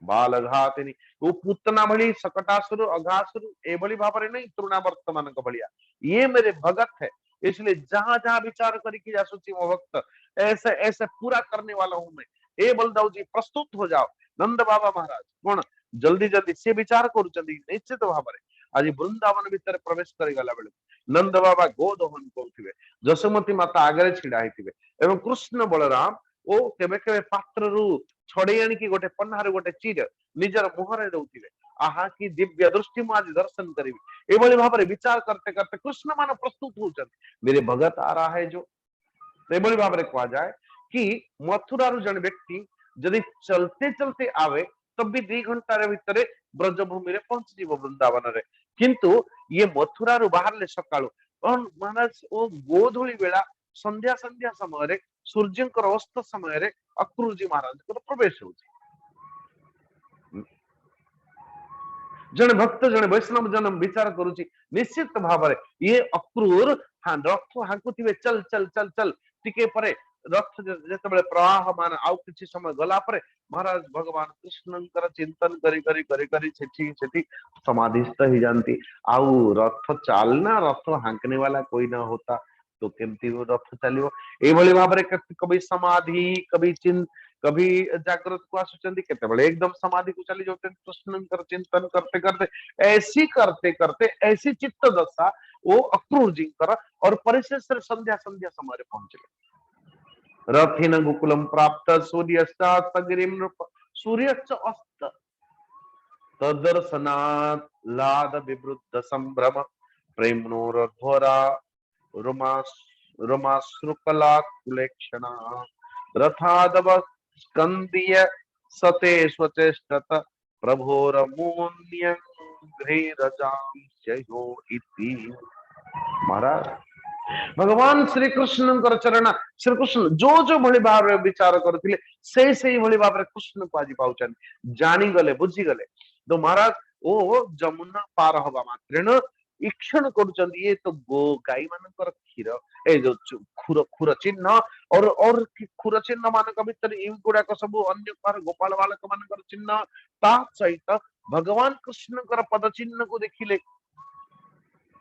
बालघातिनी वो पूतना भली सकटासुर अघासुर एभली भाव नहीं तृणावर्त मानक भलिया ये मेरे भगत है इसलिए जहां जहां विचार करके जासुची वो भक्त ऐसे ऐसे पूरा करने वाला हूं मैं ए बलदाऊ जी प्रस्तुत हो जाओ नंद बाबा महाराज कौन जल्दी जल्दी से विचार करुचंदी निश्चित भाव आज वृंदावन भीतर प्रवेश करिगला बेले नंद बाबा गोदहन करुथिबे जसोमती माता आगे छिड़ा हेतिबे एवं कृष्ण बलराम ओ केबे केबे पात्र रु छड़े आनिकी गोटे पन्नार गोटे चीर निजर मुहरे दउथिबे आहा की दिव्य दृष्टि मु आज दर्शन करिबी एभली भाबरे विचार करते करते कृष्ण मान प्रस्तुत होचंदी मेरे भगत आ रहा है जो एभली भाबरे कहा जाए कि मथुरा रु जन व्यक्ति यदि चलते चलते आवे तब भी 2 घंटा भीतर ब्रजभूमि रे पहुंच जीव वृंदावन रे किंतु ये मथुरा रु बाहर ले सकाळो महाराज ओ गोधूली बेला संध्या संध्या समय रे सूर्यंकर अस्त समय रे अक्रूर जी महाराज को प्रवेश होची जन भक्त जन वैष्णव जन विचार करूची निश्चित भाव ये अक्रूर हाँ रथ हाकुथिबे चल चल चल चल टिके परे रथ जेतेबेले प्रवाहमान आउ किछि समय गला परे महाराज भगवान कृष्णंकर चिंतन करी करी करी करी सेठी समाधिस्थ ही जानती आउ रथ चालना रथ हांकने वाला कोई ना होता तो केमती वो रथ चलियो एभली भाबरे कभी समाधि कभी जागृत को आसुचंदी केतेबेले एकदम समाधि को चली जाते कृष्णंकर चिंतन करते करते ऐसी करते करते ऐसी चित्त दशा वो अक्रूर जी कर और परिशेष संध्या संध्या समय पहुंचले रथिन गोकुलम प्राप्त सूर्यस्तागिरिम नृप सूर्यश्च अस्त तदर्शनात् लाद विवृद्ध संभ्रम प्रेमनोरघोरा रमाश्रुकला कुलेक्षणा रथादव स्कंदीय सते स्वचेष्टत प्रभोरमून्य गृहरजाम जयो इति महाराज भगवान श्री कृष्ण चरण श्री कृष्ण जो भली भाव विचार करथिले से भली भाव कृष्ण को आज पाउचन जानी गले बुझी गले तो महाराज ओ जमुना पार हवा मात्रेण ईक्षण करुचंदी ये तो गो गाई मानकर क्षीर ए जो खुर खुर चिन्ह और खुर चिन्ह मानक भितर इन गुड़ाक सब अन्य पर गोपाल बालक मानकर चिन्ह ता सहित भगवान कृष्णकर पद चिन्ह को देखिले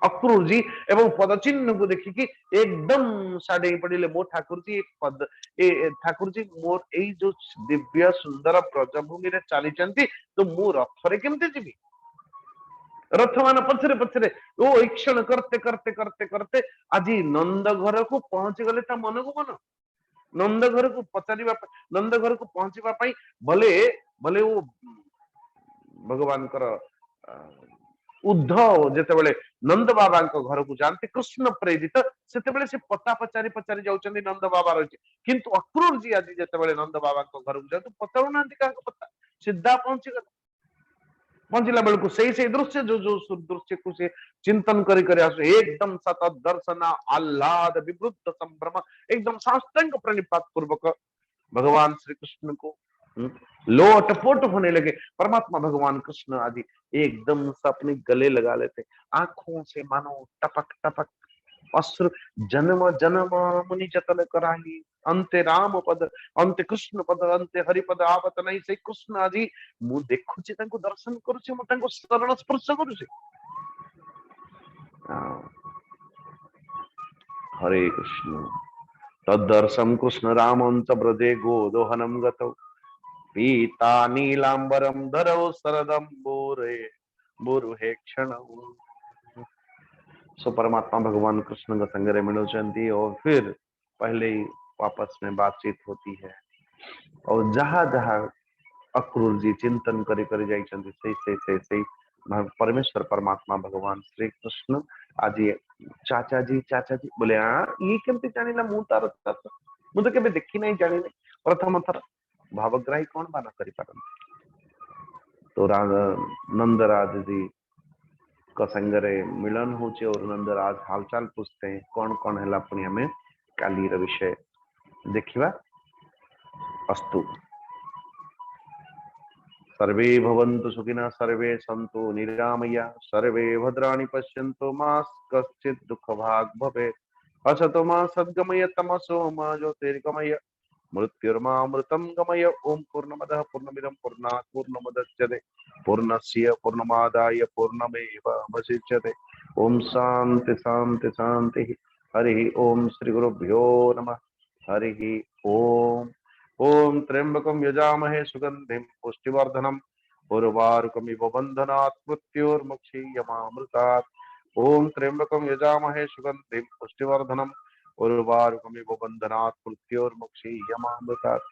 अक्रूर जी एवं पद चिन्ह को देखिकी एकदम साडे पड़िले मो ठाकुर जी पद ए ठाकुर जी मोर एई जो दिव्य सुंदर प्रजभूमि रे चली तो मु रथरे केमते जीवी रथ मान पछरे पछरे ओ ईक्षण करते करते करते करते आज नंद घर को पहुंची गले ता मन को मन नंद घर को पचारिबा नंद घर को पहुंचीबा पई भले भले वो भगवान कर उद्धव जेतेबेले नंद बाबा घर को जानते कृष्ण प्रेरित सेतेबेले से पता पचारि पचारि जाउचंदी नंद बाबा रहिचे किंतु अक्रूर जी आज जेतेबेले नंद बाबा घर को जानते पचारु नांती का पता सीधा पहुंची गले पहुंचला बेल को सही दृश्य जो जो दृश्य को से चिंतन करी करे आसु एकदम सतत दर्शन आह्लाद विवृद्ध संभ्रम एकदम साष्टांग प्रणिपात पूर्वक भगवान श्री कृष्ण को लोटपोट होने लगे परमात्मा भगवान कृष्ण आदि एकदम से अपने गले लगा लेते आंखों से मानो टपक टपक अश्रु जन्म जन्म मुनि जतन कराही अंते राम पद अंते कृष्ण पद अंते हरि पद आवत नहीं से कृष्ण आदि मु देखुची तांको दर्शन करूची मु तांको शरण स्पर्श करूची हरे कृष्ण तदर्शम कृष्ण रामंच ब्रजे गोदोहनम गतौ पीता नीलांबरम धरौ शरदम बोरे बोरुहे क्षण सो परमात्मा भगवान कृष्ण का संगरे मिलुचंती और फिर पहले ही आपस में बातचीत होती है और जहां जहां अक्रूर जी चिंतन करी करी जाइछंती से परमेश्वर परमात्मा भगवान श्री कृष्ण आज चाचा जी बोले हाँ ये केमती जानिला मु तार चाचा मु तो केबे देखि नहीं जानि नहीं प्रथम थर भावग्राही कौन बाना करी पारन तो नंदराज जी संगरे मिलन होचे और नंदराज हालचाल पूछते हैं कौन कौन है पुणी हमें काली विषय देखिवा अस्तु सर्वे भवन्तु सुखिनः सर्वे सन्तु निरामया सर्वे भद्राणि पश्यन्तु मा कश्चित् दुःखभाग् भवेत् असतो मा सद्गमय तमसो मा ज्योतिर्गमय मृत्युर्मामृतं गमय ओम पूर्णमदः पूर्णमिदं पूर्णात् पूर्णमुदच्यते पूर्णस्य पूर्णमादाय पूर्णमेवावशिष्यते ओम शांति शांति शांति हरि ओम श्री गुरुभ्यो नमः हरि ओम ओम त्र्यंबकं यजामहे सुगंधिं पुष्टिवर्धनम् उर्वारुकमिव बन्धनात् मृत्योर्मुक्षीयमामृतात् ओम त्र्यंबकं यजामहे सुगंधिं पुष्टिवर्धनम् उर्वारुकमिव बन्धनात् मृत्योर्मुक्षीयमामृतात्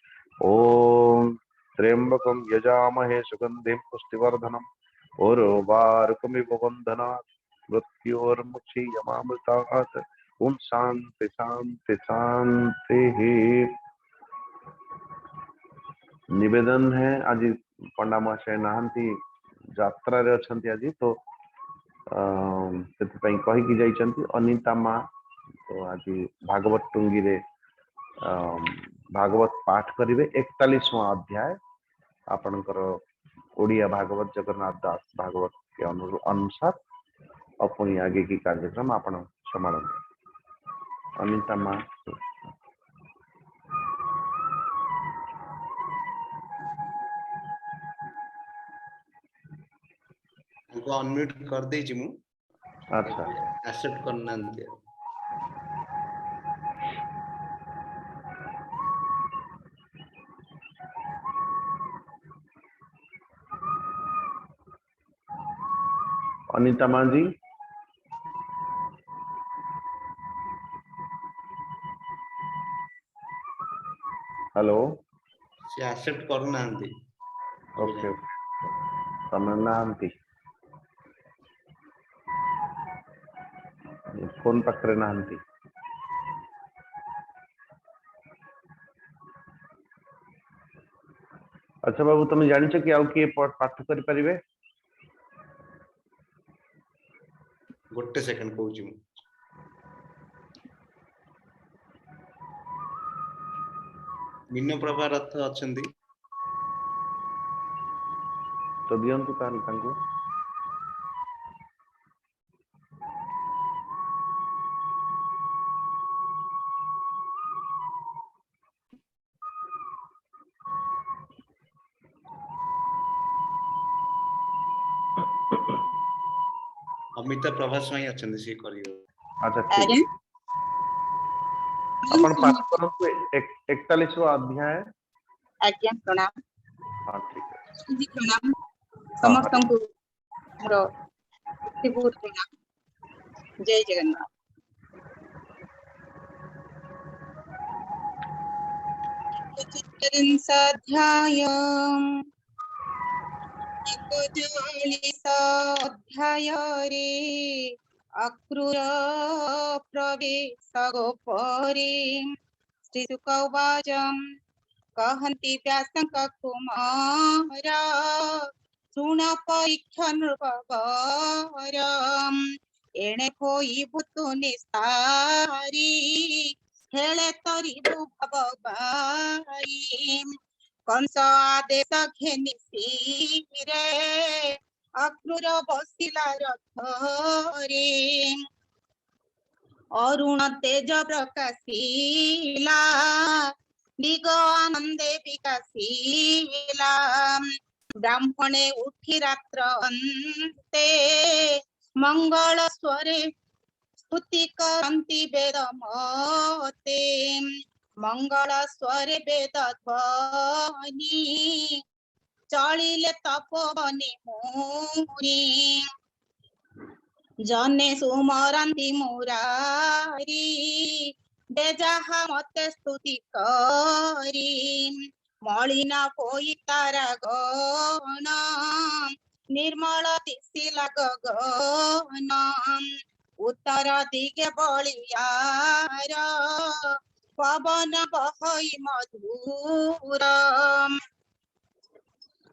ओम त्र्यंबकं यजामहे सुगंधिं पुष्टिवर्धनम् उर्वारुकमिव बन्धनात् मृत्योर्मुक्षीयमामृतात् ओम शांति शांति शांति निवेदन है आज पंडा महाशय नहांती यात्रा रे अछंती आज तो सेति कही की जाइछंती अनिता माँ तो आज भागवत टुंगी रे भागवत पाठ करिवे 41वां अध्याय आपनकर ओडिया भागवत जगन्नाथ दास भागवत के अनुसार अपनी आगे की कार्यक्रम आपण संभालन अनिता माँ उनको अनम्यूट कर दे जी मु अच्छा एक्सेप्ट करना दिया अनिता माँ जी हेलो से एक्सेप्ट करना दी ओके तमन्ना नांती फोन पकड़े नांती अच्छा बाबू तुम जानिछ कि आउ किए पाठ करि परिबे गोटे सेकंड कहूची मु मीन प्रभा रथ अछंती तो दियंतु तान तांको अमिता प्रभा स्वाई अछंदी से करियो। अच्छा ठीक आज्ञा है अपन पाठ करंतु 41वां अध्याय। आज्ञा प्रणाम हाँ ठीक है जी प्रणाम हाँ समस्त हरि को मोर भक्तिपूर्ण प्रणाम जय जगन्नाथ। चतुर्विंशाध्याय अध्याय रे अक्रूर प्रवेश गोपरे श्रीशुक उवाच कहन्ति व्यासं कुमार शृण परीक्षा नृपवरम् एणे कोई भूतु निस्तारी हेळे तरिबु भवबाई कंस आदेश घेनि शिरे अक्रूर बसिला रथरे अरुण तेज प्रकाशिला दिग आनंदे विकाशिला ब्राह्मणे उठी रात्र अन्ते मंगल स्वरे स्तुति करन्ति वेद मते मंगल स्वरे वेद ध्वनि चलिले तपोवने मुनि जने सुमरन्ति मुरारी बेजाहा मते स्तुति करी मलिन कोई तारा गण निर्मल दिशिला गगन उत्तर दिगे बलियार पवन बहई मधुर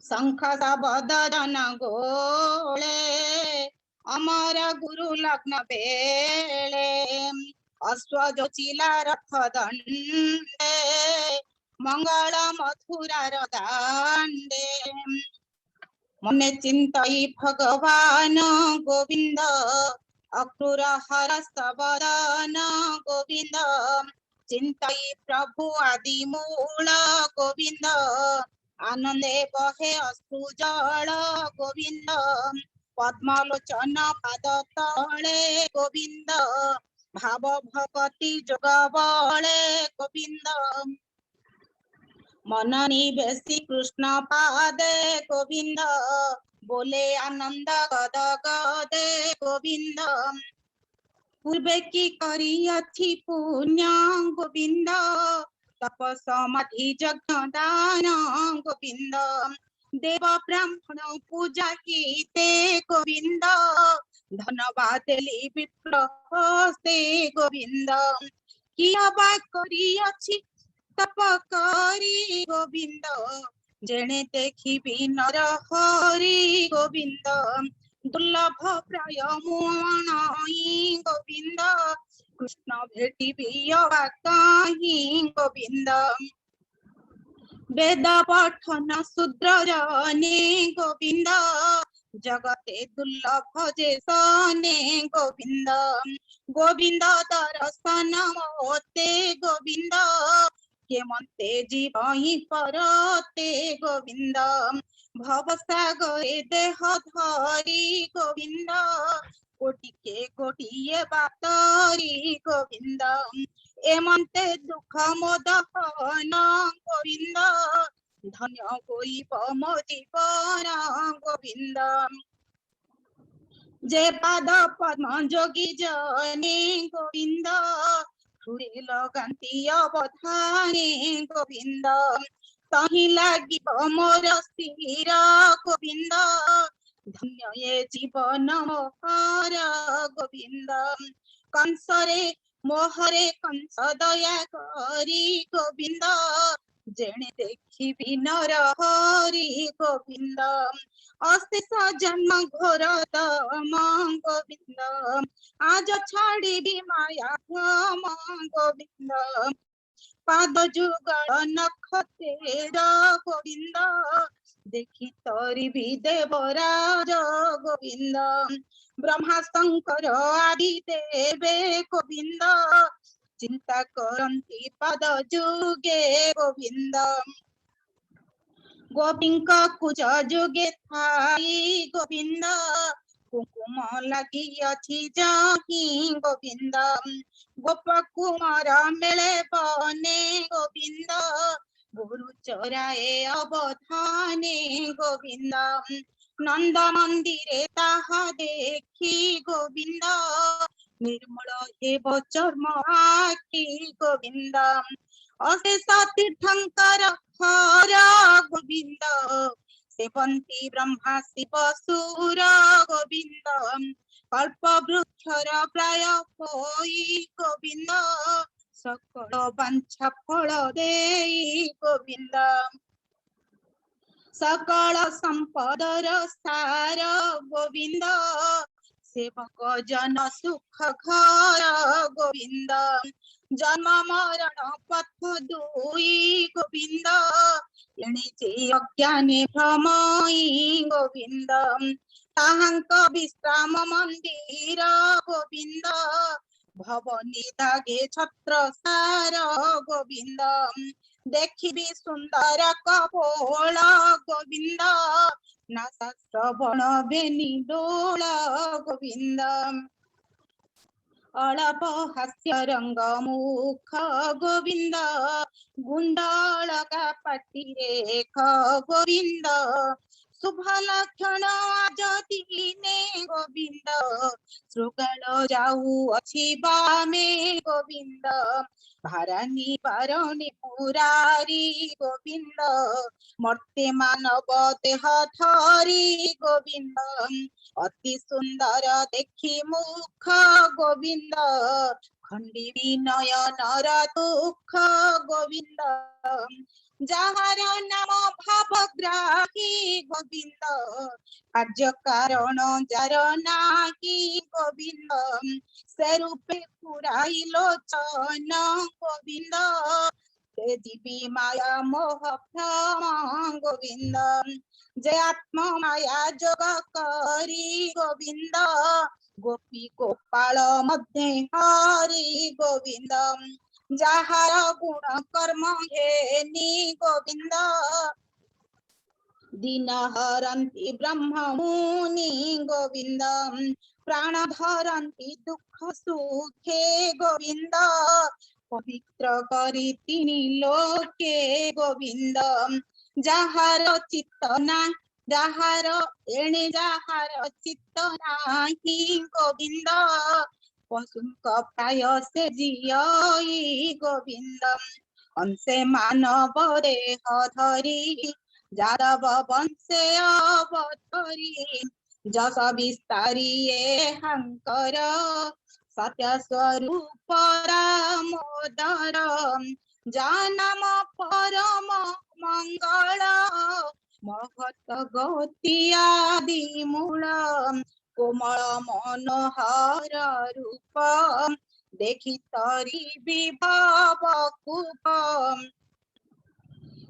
शंख बदन गोले अमर गुरु लग्न बेले अश्व जोचिला रथ दंडे मंगल मथुरा दांडे मने चिंतई भगवान गोविंद अक्रूर हरस्त वदन गोविंद चिंतई प्रभु आदि मूल गोविंद आनंदे बहे अश्रु जल गोविंद पद्मलोचन पाद तले गोविंद भाव भगति जोग बले गोविंद मन निवेशी कृष्ण पादे गोविंद बोले आनंद गद गदे गोविंद पूर्वे की करी अच्छी पुण्य गोविंद तप समाधि यज्ञ दान गोविंद देव ब्राह्मण पूजा कीते गोविंद धन्यवाद ली विप्र से गोविंद किया बा करी अच्छी तप करी गोविंद जेणे देखी नर हरि गोविंद दुर्लभ प्राय मुणई गोविंद कृष्ण भेटी कहीं गोविंद वेद पठन शूद्र जने गोविंद जगते दुर्लभ जे सने गोविंद गोविंद दर्शन मोते गोविंद केमंते जीव ही परते गोविंद भवसागरे देह धरी गोविंद कोटिके कोटिए बातरी गोविंद एमंते दुख मोदहन गोविंद धन्य होइब मो जीवन गोविंद जे पाद पद्म जोगी जने गोविंद हृदय लगान्ति अवधाने गोविंद तही लागिब मोर स्थिर गोविंद धन्य ये जीवन मोहर गोविंद कंसरे मोहरे कंस दया करी गोविंद जेणे देखी नर हरि गोविंद अशेष जन्म घोर तम गोविंद आज छाड़ी माया भ्रम गोविंद पाद जुगल नख तेर गोविंद देखी तरी भी देवराज गोविंद ब्रह्मा शंकर आदि देवे गोविंद चिंता करन्ति पद जुगे गोविंद गोपिंक कुच जुगे थाई गोविंद कुकुम लगी अछि जाहि गोविंद गोप कुमार मेले बने गोविंद गुरु चोराए अवधाने गोविंद नंद मंदिरे ताहा देखी गोविंद निर्मल हेब चर्म आखि गोविंद अशेष तीर्थंकर हर गोविंद सेवंती ब्रह्मा शिव सुर गोविंद कल्प वृक्षर प्राय होई गोविंद सकल वांछा फल देई गोविंद सकल संपदर सार गोविंद सेवक जन सुख घर गोविंद जन्म मरण पथ दुई गोविंद एणिचे अज्ञाने भ्रमई गोविंद ताहांक विश्राम मंदिर गोविंद भवनी दागे छत्र सार गोविंद देखिबी सुंदर कपोल गोविंद नासा श्रवण बेनी डोल गोविंद अळप हास्य रंग मुख गोविंद गुंडलका पाटी रेख गोविंद शुभ लक्षण आज दिने गोविंद श्रुगाल जाऊ अछि बामे गोविंद भारानी बारणी मुरारी गोविंद मर्ते मानव देह धरी गोविंद अति सुंदर देखी मुख गोविंद खंडी विनय नर दुख गोविंद जहार नाम भावग्राही गोविंद कार्य कारण जार नाही गोविंद से रूपे पुराई लोचन गोविंद ते जीवी माया मोह भ्रम गोविंद जय आत्म माया जोग करी गोविंद गोपी गोपाल मध्य हरि गोविंद जहार गुण कर्म हेनी गोविंद दीन हरन्ति ब्रह्म मुनि गोविंद प्राण धरन्ति दुख सुखे गोविंद पवित्र करी तिनि लोके गोविंद जहार चित्त ना जहार एणे जहार चित्त नाही गोविंद पशुक प्राय से जियई गोविंद अंशे मानव देह धरी जादव वंशे अवतरी जस विस्तारी हंकर सत्य स्वरूप रामोदर जानम परम मंगल महत गति आदि मूल कोमल मनोहर रूप देखि तरी विभव कूप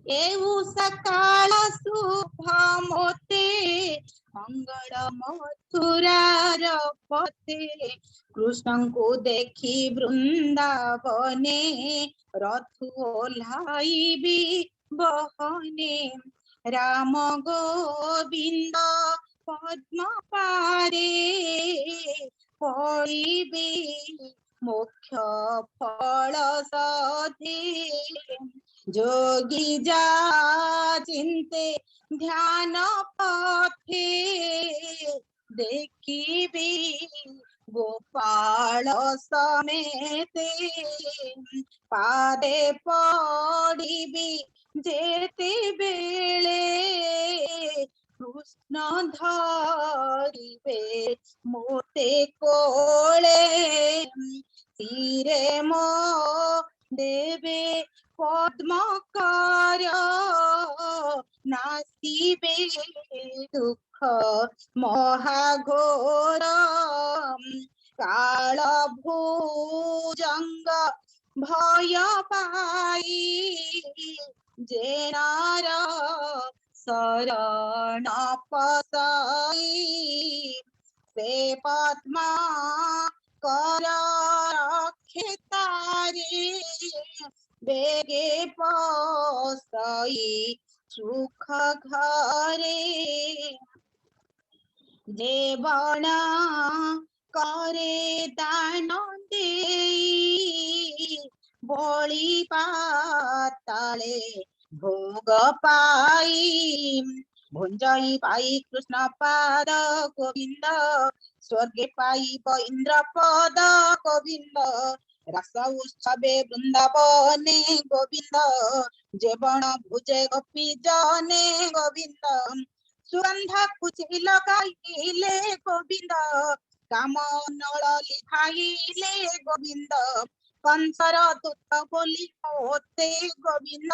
एऊ सकाल शुभ मोते मंगल मथुरार पते कृष्ण को देखी वृंदावने रथ ओह्लाइबी बहने राम गोविंद पद्म पारे पड़िबे मोक्ष फल सधे जोगी जा चिंते ध्यान पथे देखिबे गोपाल समेते पादे पड़िबे जेते बेले कृष्ण धरिबे मोते कोले तीरे मो देवे पद्मकर नासिबे दुख महाघोर काल भुजंग भय पाई जेनार शरण पसाई से पद्मा कर रखे तारे बेगे पसई सुख घरे जेवण करे दान देई बळी पाताळे भोग पाई भुंजई पाई कृष्ण पाद गोविंद स्वर्गे पाइब इंद्र पद गोविंद रस उत्सवे वृंदावने गोविंद जेवण भुजे गोपी जने गोविंद सुगंध कुची लगाइले गोविंद काम नल लिखाइले गोविंद कंसर दूत बोली होते गोविंद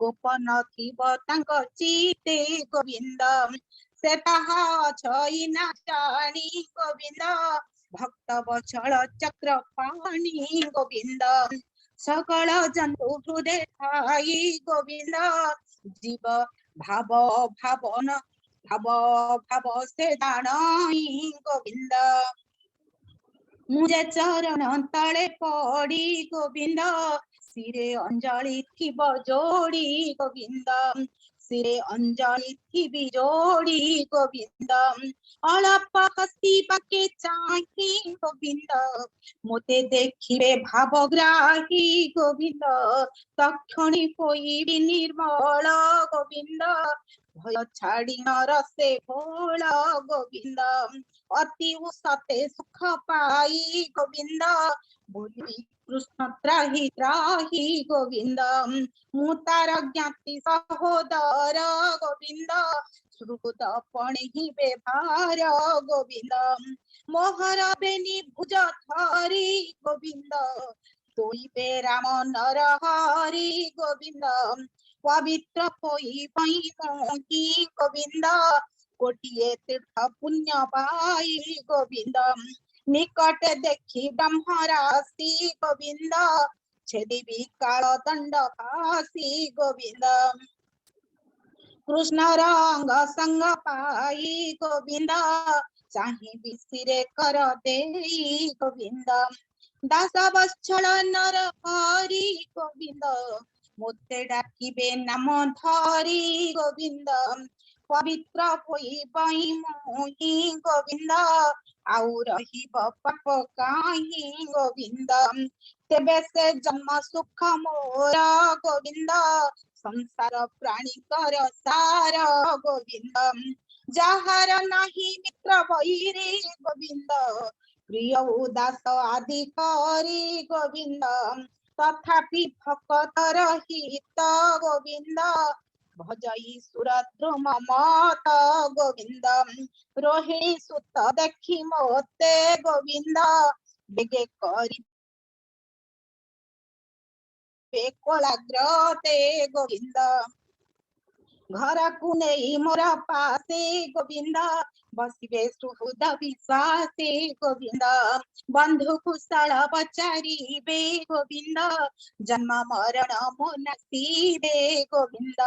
गोपन थिब तांक चिते गोविंद से ताहा छई ना जानी गोविंद भक्त बछड़ चक्र पाणी गोविंद सकल जंतु हृदय ठाई गोविंद जीव भाव भावन भाव भाव से दानई गोविंद मुझे चरण तले पड़ी गोविंद सिरे अंजलि थिब जोड़ी गोविंद सिरे अंजलि थिबी जोड़ी गोविंद अलप हसी पाके चाही गोविंद मोते देखिबे भावग्राही गोविंद तक्षणी होइबि निर्मल गोविंद भय छाड़ी नरसे भोल गोविंद अति सते सुख पाई गोविंद बोली कृष्ण त्राही त्राही गोविंद मु तार ज्ञाति सहोदर गोविंद श्रुत पणि व्यवहार गोविंद मोहर बेनी भुज धरी गोविंद तोइबे राम नर हरि गोविंद पवित्र होई मोही गोविंद कोटिए तीर्थ पुण्य पाई गोविंद निकट देखी ब्रह्म राशि गोविंद छेदिबी काल दंड फासी गोविंद कृष्ण रंग संग पाई गोविंद चाहि बिसिरे कर देई गोविंद दास वत्सल नर हरि गोविंद मोते डाकिबे नाम धरी गोविंद पवित्र होई पाई मोही गोविंद आउ रहिब पाप काहि गोविंद तेबे से जन्म सुख मोर गोविंद संसार प्राणी कर सार गोविंद जहार नाही मित्र वैरी गोविंद प्रिय उदास आदि करी गोविंद तथापि भक्त रहित गोविंद भजई सुरद्रुम मत गोविंद रोहिणी सुत देखी मोते गोविंद बेगे करी कोलाग्रते गोविंद घर को नहीं मोर पासे गोविंद बसिबे सुहृद विश्वासे गोविंद बंधु कुशल पचारिबे गोविंद जन्म मरण मोनसीबे गोविंद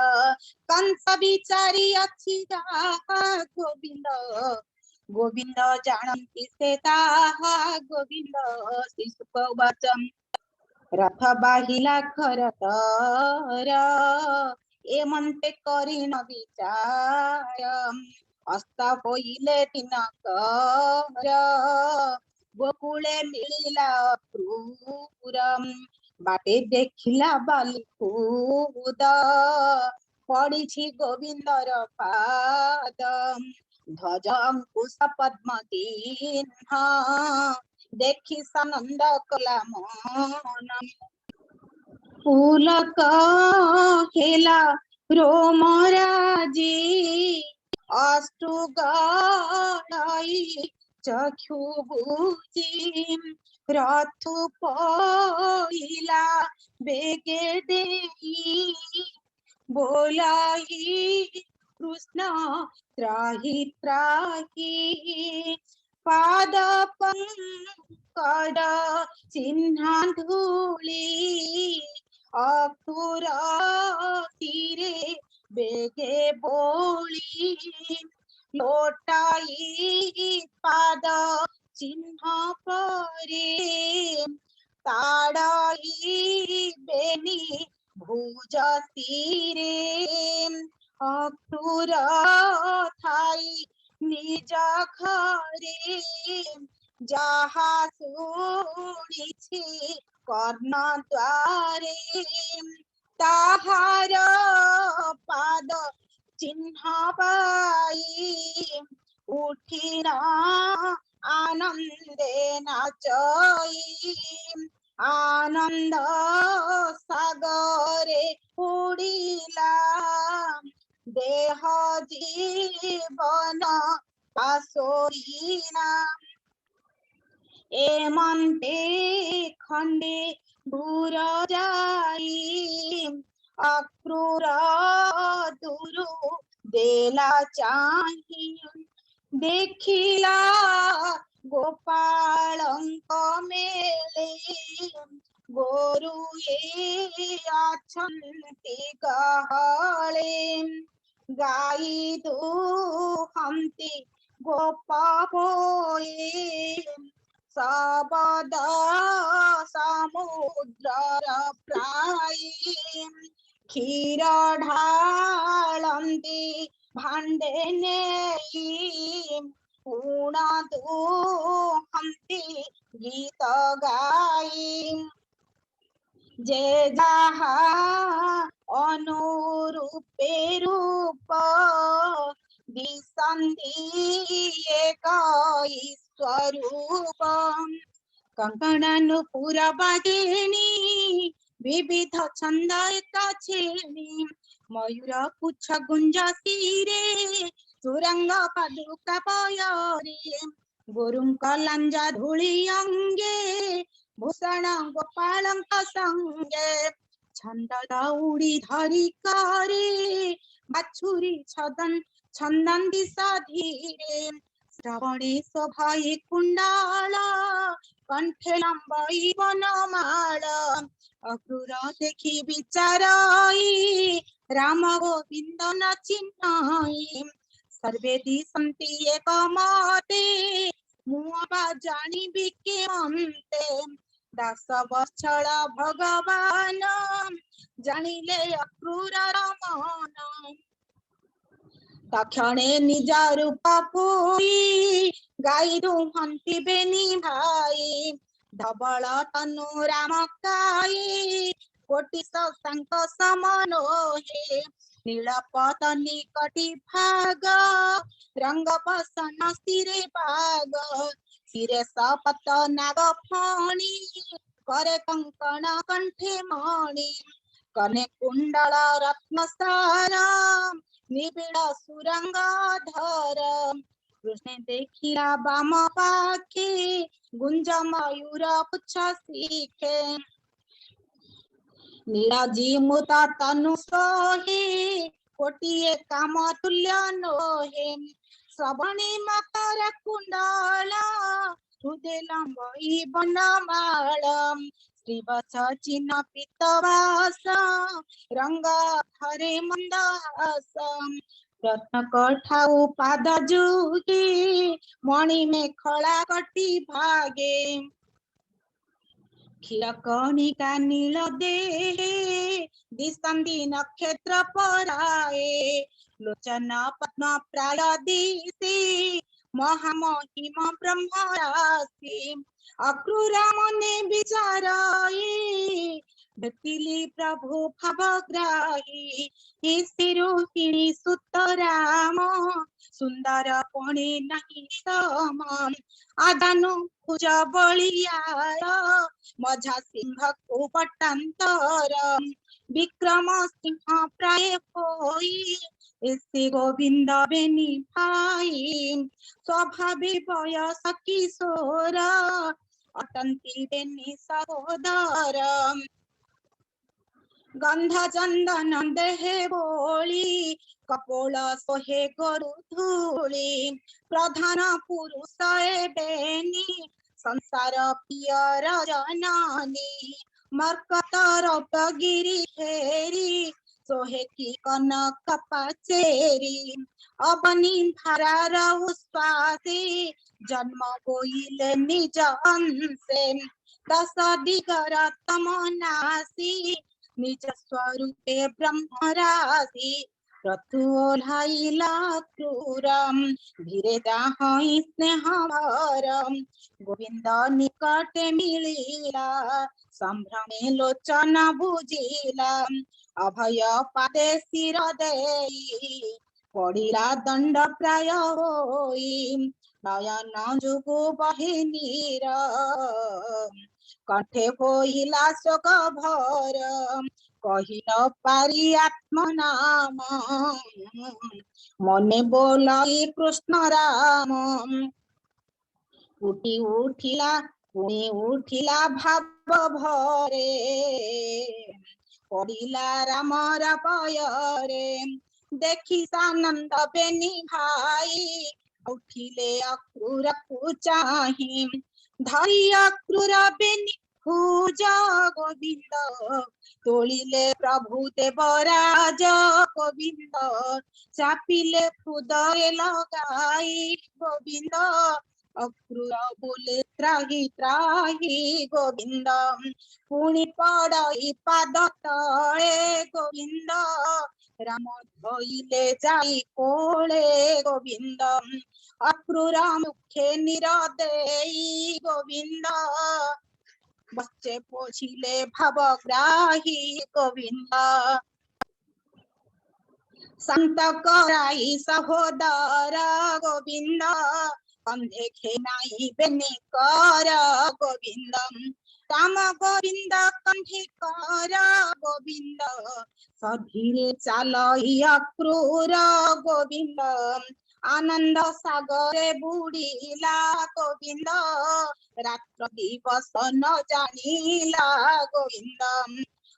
कंस विचारी अच्छी गोविंद गोविंद जानती से ताहा गोविंद शिशुक वचन रथ बाहिला खरतर ए मनते करी न विचार हस्त होइले दिनकर गोकुले मिलिला क्रूरम बाटे देखिला बालिकुद पड़िछि गोविंदर पाद ध्वज अंकुश पद्म चिन्ह देखि सनंद कला मन पुलक हेला रोमराजी अष्टु गई चक्षु बुझी रथु पइला बेगे देई बोलाई कृष्ण त्राहि त्राहि पाद पंकज चिन्ह धूली अक्रूर तीरे बेगे बोली लोटाई पाद चिन्ह परे ताड़ाई बेनी भुज तीरे अक्रूर थाई निज घरे जाहा शुणिछि कर्ण द्वारे ताहार पाद चिन्ह पाई उठिना आनंदे नाचई आनंद सागरे उड़िला देह जीवन पासोइना एमंते खंडे दूर जाई अक्रूर दुरु देला चाही देखिला गोपालंक मेले गोरु अछंती गहले गाई दुहंती गोपा बोए सबद समुद्र प्राय क्षीर ढालंती भांडे नेई पूर्ण दुहंती गीत गाई जे जहा अनुरूपे रूप दिसंधि एक स्वरूप कंकणानुपुर बागिनी विविध छंद छेणी मयूर पुच्छ गुंज सिरे सुरंग पादुका पयरे गुरुंक लंजा धूଳି अंगे भूषण गोपालंक संगे छंद दौड़ी धरी करे बाछुरी छंदन दिशा धीरे श्रवणे शोभाई कुंडाल कंठे लंबई वनमाल अक्रूर देखी विचारई राम गोविंद न चिन्हई सर्वे दिशन्ति एक मते मुआ जानिबि के अन्ते दास वत्सल भगवान जानिले अक्रूर मन तक्षणे निज रूप पोई गाई दुहंती बेनी भाई धवल तनु राम काई कोटि शशांक समनोहे नीलपत निकटि भाग रंग बसन सिरे बाग सिरे सपत नाग फणी करे कंकण कंठे मणि कने कुंडल रत्नसार निबिड़ सुरंग धर कृष्ण देखिला बाम पाखे गुंज मयूर पुच्छ सीखे नीरजी मुत तनु सोहे कोटिए काम तुल्य नोहे श्रवणे मकर कुंडल हृदय लंबई बनमाल श्रीवत्स चिन्ह पीतवास रंग हरे मंदहास रत्न कठाऊ पाद जुगे मणि मेखला कटी भागे क्षीर कणिका नील देहे दिशंधि नक्षत्र पराए लोचन पद्म प्राय दिशे महामहिम ब्रह्म राशि अक्रूर मने विचाराए भेटिली प्रभु भवग्राही शिरोहिणी सुत राम सुंदर पणे नहीं सम आदानु भुज बलियार मझा सिंह को पट्टांतर विक्रम सिंह प्राय होई ऐसे गोविंद बेनी भाई स्वभावे बयस किशोर अटंती बेनी सहोदर गंध चंदन देहे बोली कपोल सोहे गरु धूली प्रधान पुरुष बेनी संसार पियर जननी मर्कतर गिरी हेरी सोहे की कनक पाचेरी अबनी धारार उस्वासी जन्म गोइले निज अंशे दस दिगर तमनासी निज स्वरूपे ब्रह्म राशि रथु ओह्लाइला क्रूरम धीरे जाहई स्नेह भरम गोविंद निकटे मिलिला संभ्रमे लोचन बुझिला अभय पादे शिर देई पड़िला दंड प्राय होई नयन जुगु बहे नीर कंठे होइला शोक भर कहि न पारी आत्म नाम मने बोलाई कृष्ण राम उठी उठिला पुଣି उठिला भाव भरे पड़िला रामर पୟରେ देखि सानंद बेनी भाई उठिले अक्रूर को चाहि धरि अक्रूर बेनी भुज गोविंद तोलिले प्रभु देवराज गोविंद चापिले हृदय लगाई गोविंद अक्रूर बोले त्राहि त्राहि गोविंद पुनि पड़ई पाद तले गोविंद राम धोइले जाई कोले गोविंद अक्रूर मुखे निरदेई गोविंद बच्चे पोछिले भावग्राही गोविंद संत कराई सहोदर गोविंद कंधे खेनाई बेनी कर गोविंद राम गोविंद कंधे कर गोविंद सधीरे चालई अक्रूर गोविंद आनंद सागरे बुड़ीला गोविंद रात्र दिवस न जानिला गोविंद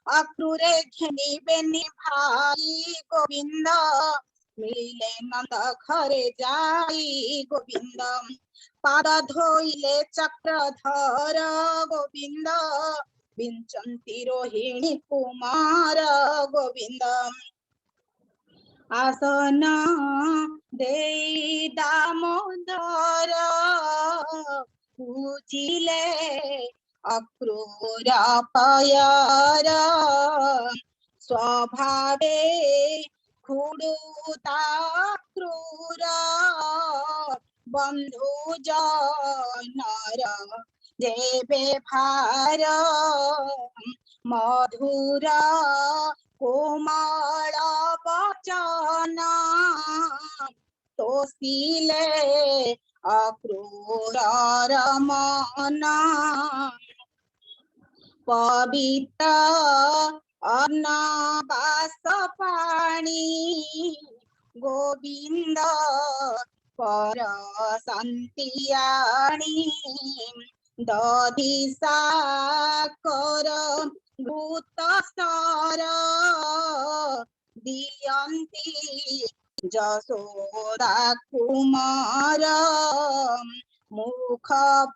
अक्रूरे घेनी बेनी भाई गोविंद मिले नंद घरे जाई गोविंद पाद धोइले चक्रधर गोविंद विंचंती रोहिणी कुमार गोविंद आसन देई दामोदर पूजिले अक्रूर पयर स्वभावे खुडुता क्रूर बंधु जनर देवे भार मधुर कोमल वचन तोषिले अक्रूर मन पवित्र अनाबास पाणी गोविंद पर शांतियाणी दधि साकर भूत सर दियंती जसोदा कुमार मुख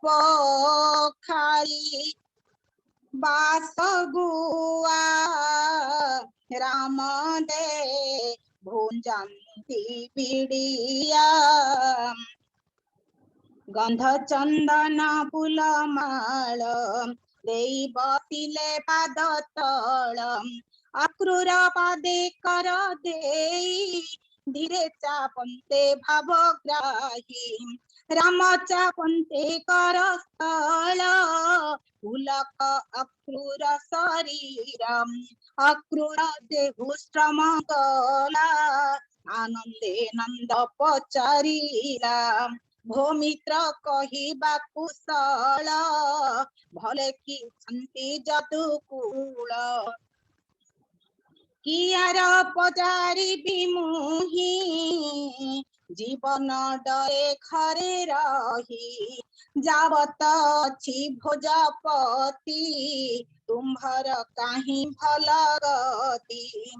पखारी बास गुआ राम दे भुंजंती बिड़िया गंध चंदन फूल माल देई बसिले पाद तल अक्रूर पादे कर देई धीरे चापन्ते भावग्राही राम चापन्ते कर स्थल पुलक अक्रूर शरीर अक्रूर देहुश्रम गला आनंदे नंद पचारिला भूमित्र कहिबा कुशल भले कि छंती जदुकूल कियार पचारि बिमुही जीवन डरे घरे रही जावत अछि भोजपति तुम्हर काहीं भल गति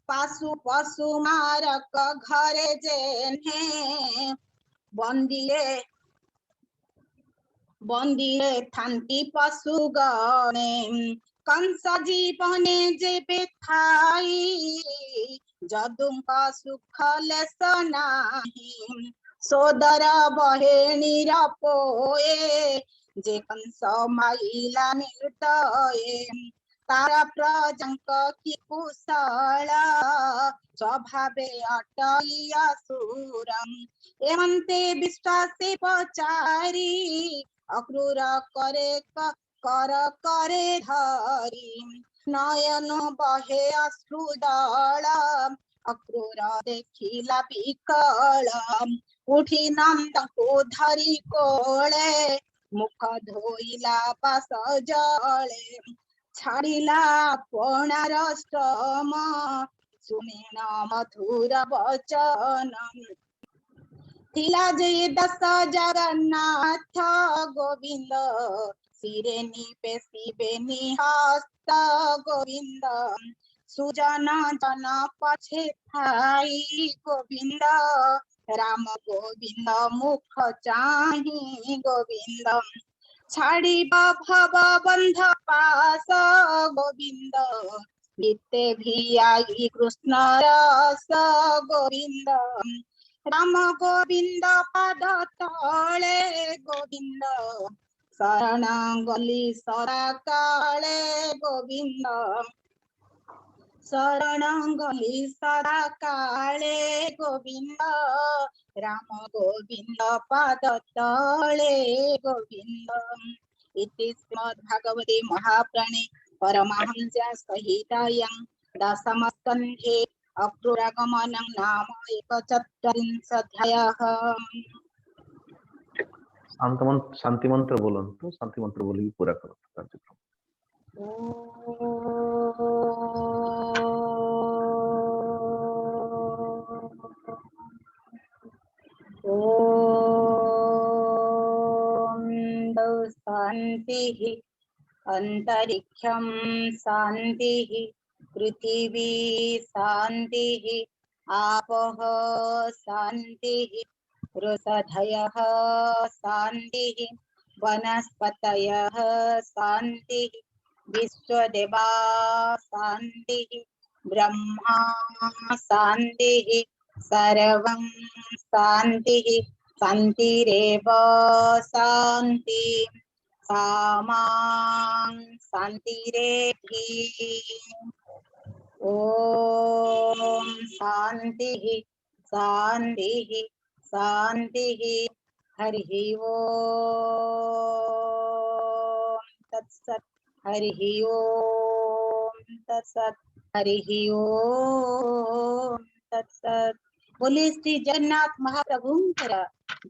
पाशु पशु मारक घरे जेन्हे बंदिले थांती पशु गणे कंस जीवने जेबे थाई जदुंक सुख लेस नाही सोदर बहेणीर पोए जे कंस माइला निर्दये तार प्रजंक की कुशल स्वभावे अटई असुरम एवंते विश्वासे पचारी अक्रूर करे कर करे धरी नयन बहे अश्रुदल अक्रूर देखिला विकल उठी नंद को धरी कोले मुख धोइला पास जले छाड़िला पणार श्रम सुनिन मधुर वचन थिला जे दस जगन्नाथ गोविंद सिरे निपेसिबे निहस्त गोविंद सुजन जन पछे थाई गोविंद राम गोविंद मुख चाही गोविंद छाड़िब भव बंध पास गोविंद नित्य भी आई कृष्ण रस गोविंद राम गोविंद पद तले गोविंद शरण गली सरा काले गोविंद शरण गली सदा काले गोविंद राम गोविंद पद तले गोविंद इति श्रीमद्भागवते महापुराणे परमहंस सहितायां दशमस्कन्धे अक्रूरागमनं नाम 41 शांति मंत्र बोलो तो शांति मंत्र बोले पूरा करो कार्यक्रम। ओम शांति अंतरिक्षं शांति पृथिवी शांति आपः शांति वृषधयः शांति वनस्पतयः शांति विश्वदेवा शांति ब्रह्मा शांति सर्वं शांति शांतिरेव शांति सामां शांतिरेधि ओम शांति शांति शांति हरि ओम तत्सत् हरि ओम तत्सत् हरि ओम तत्सत्। बोले श्री जगन्नाथ महाप्रभुंकर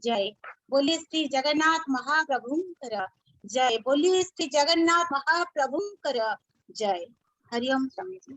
जय। बोले श्री जगन्नाथ महाप्रभुंकर जय। बोले श्री जगन्नाथ महाप्रभुंकर जय। हरि ओम स्वामी जी।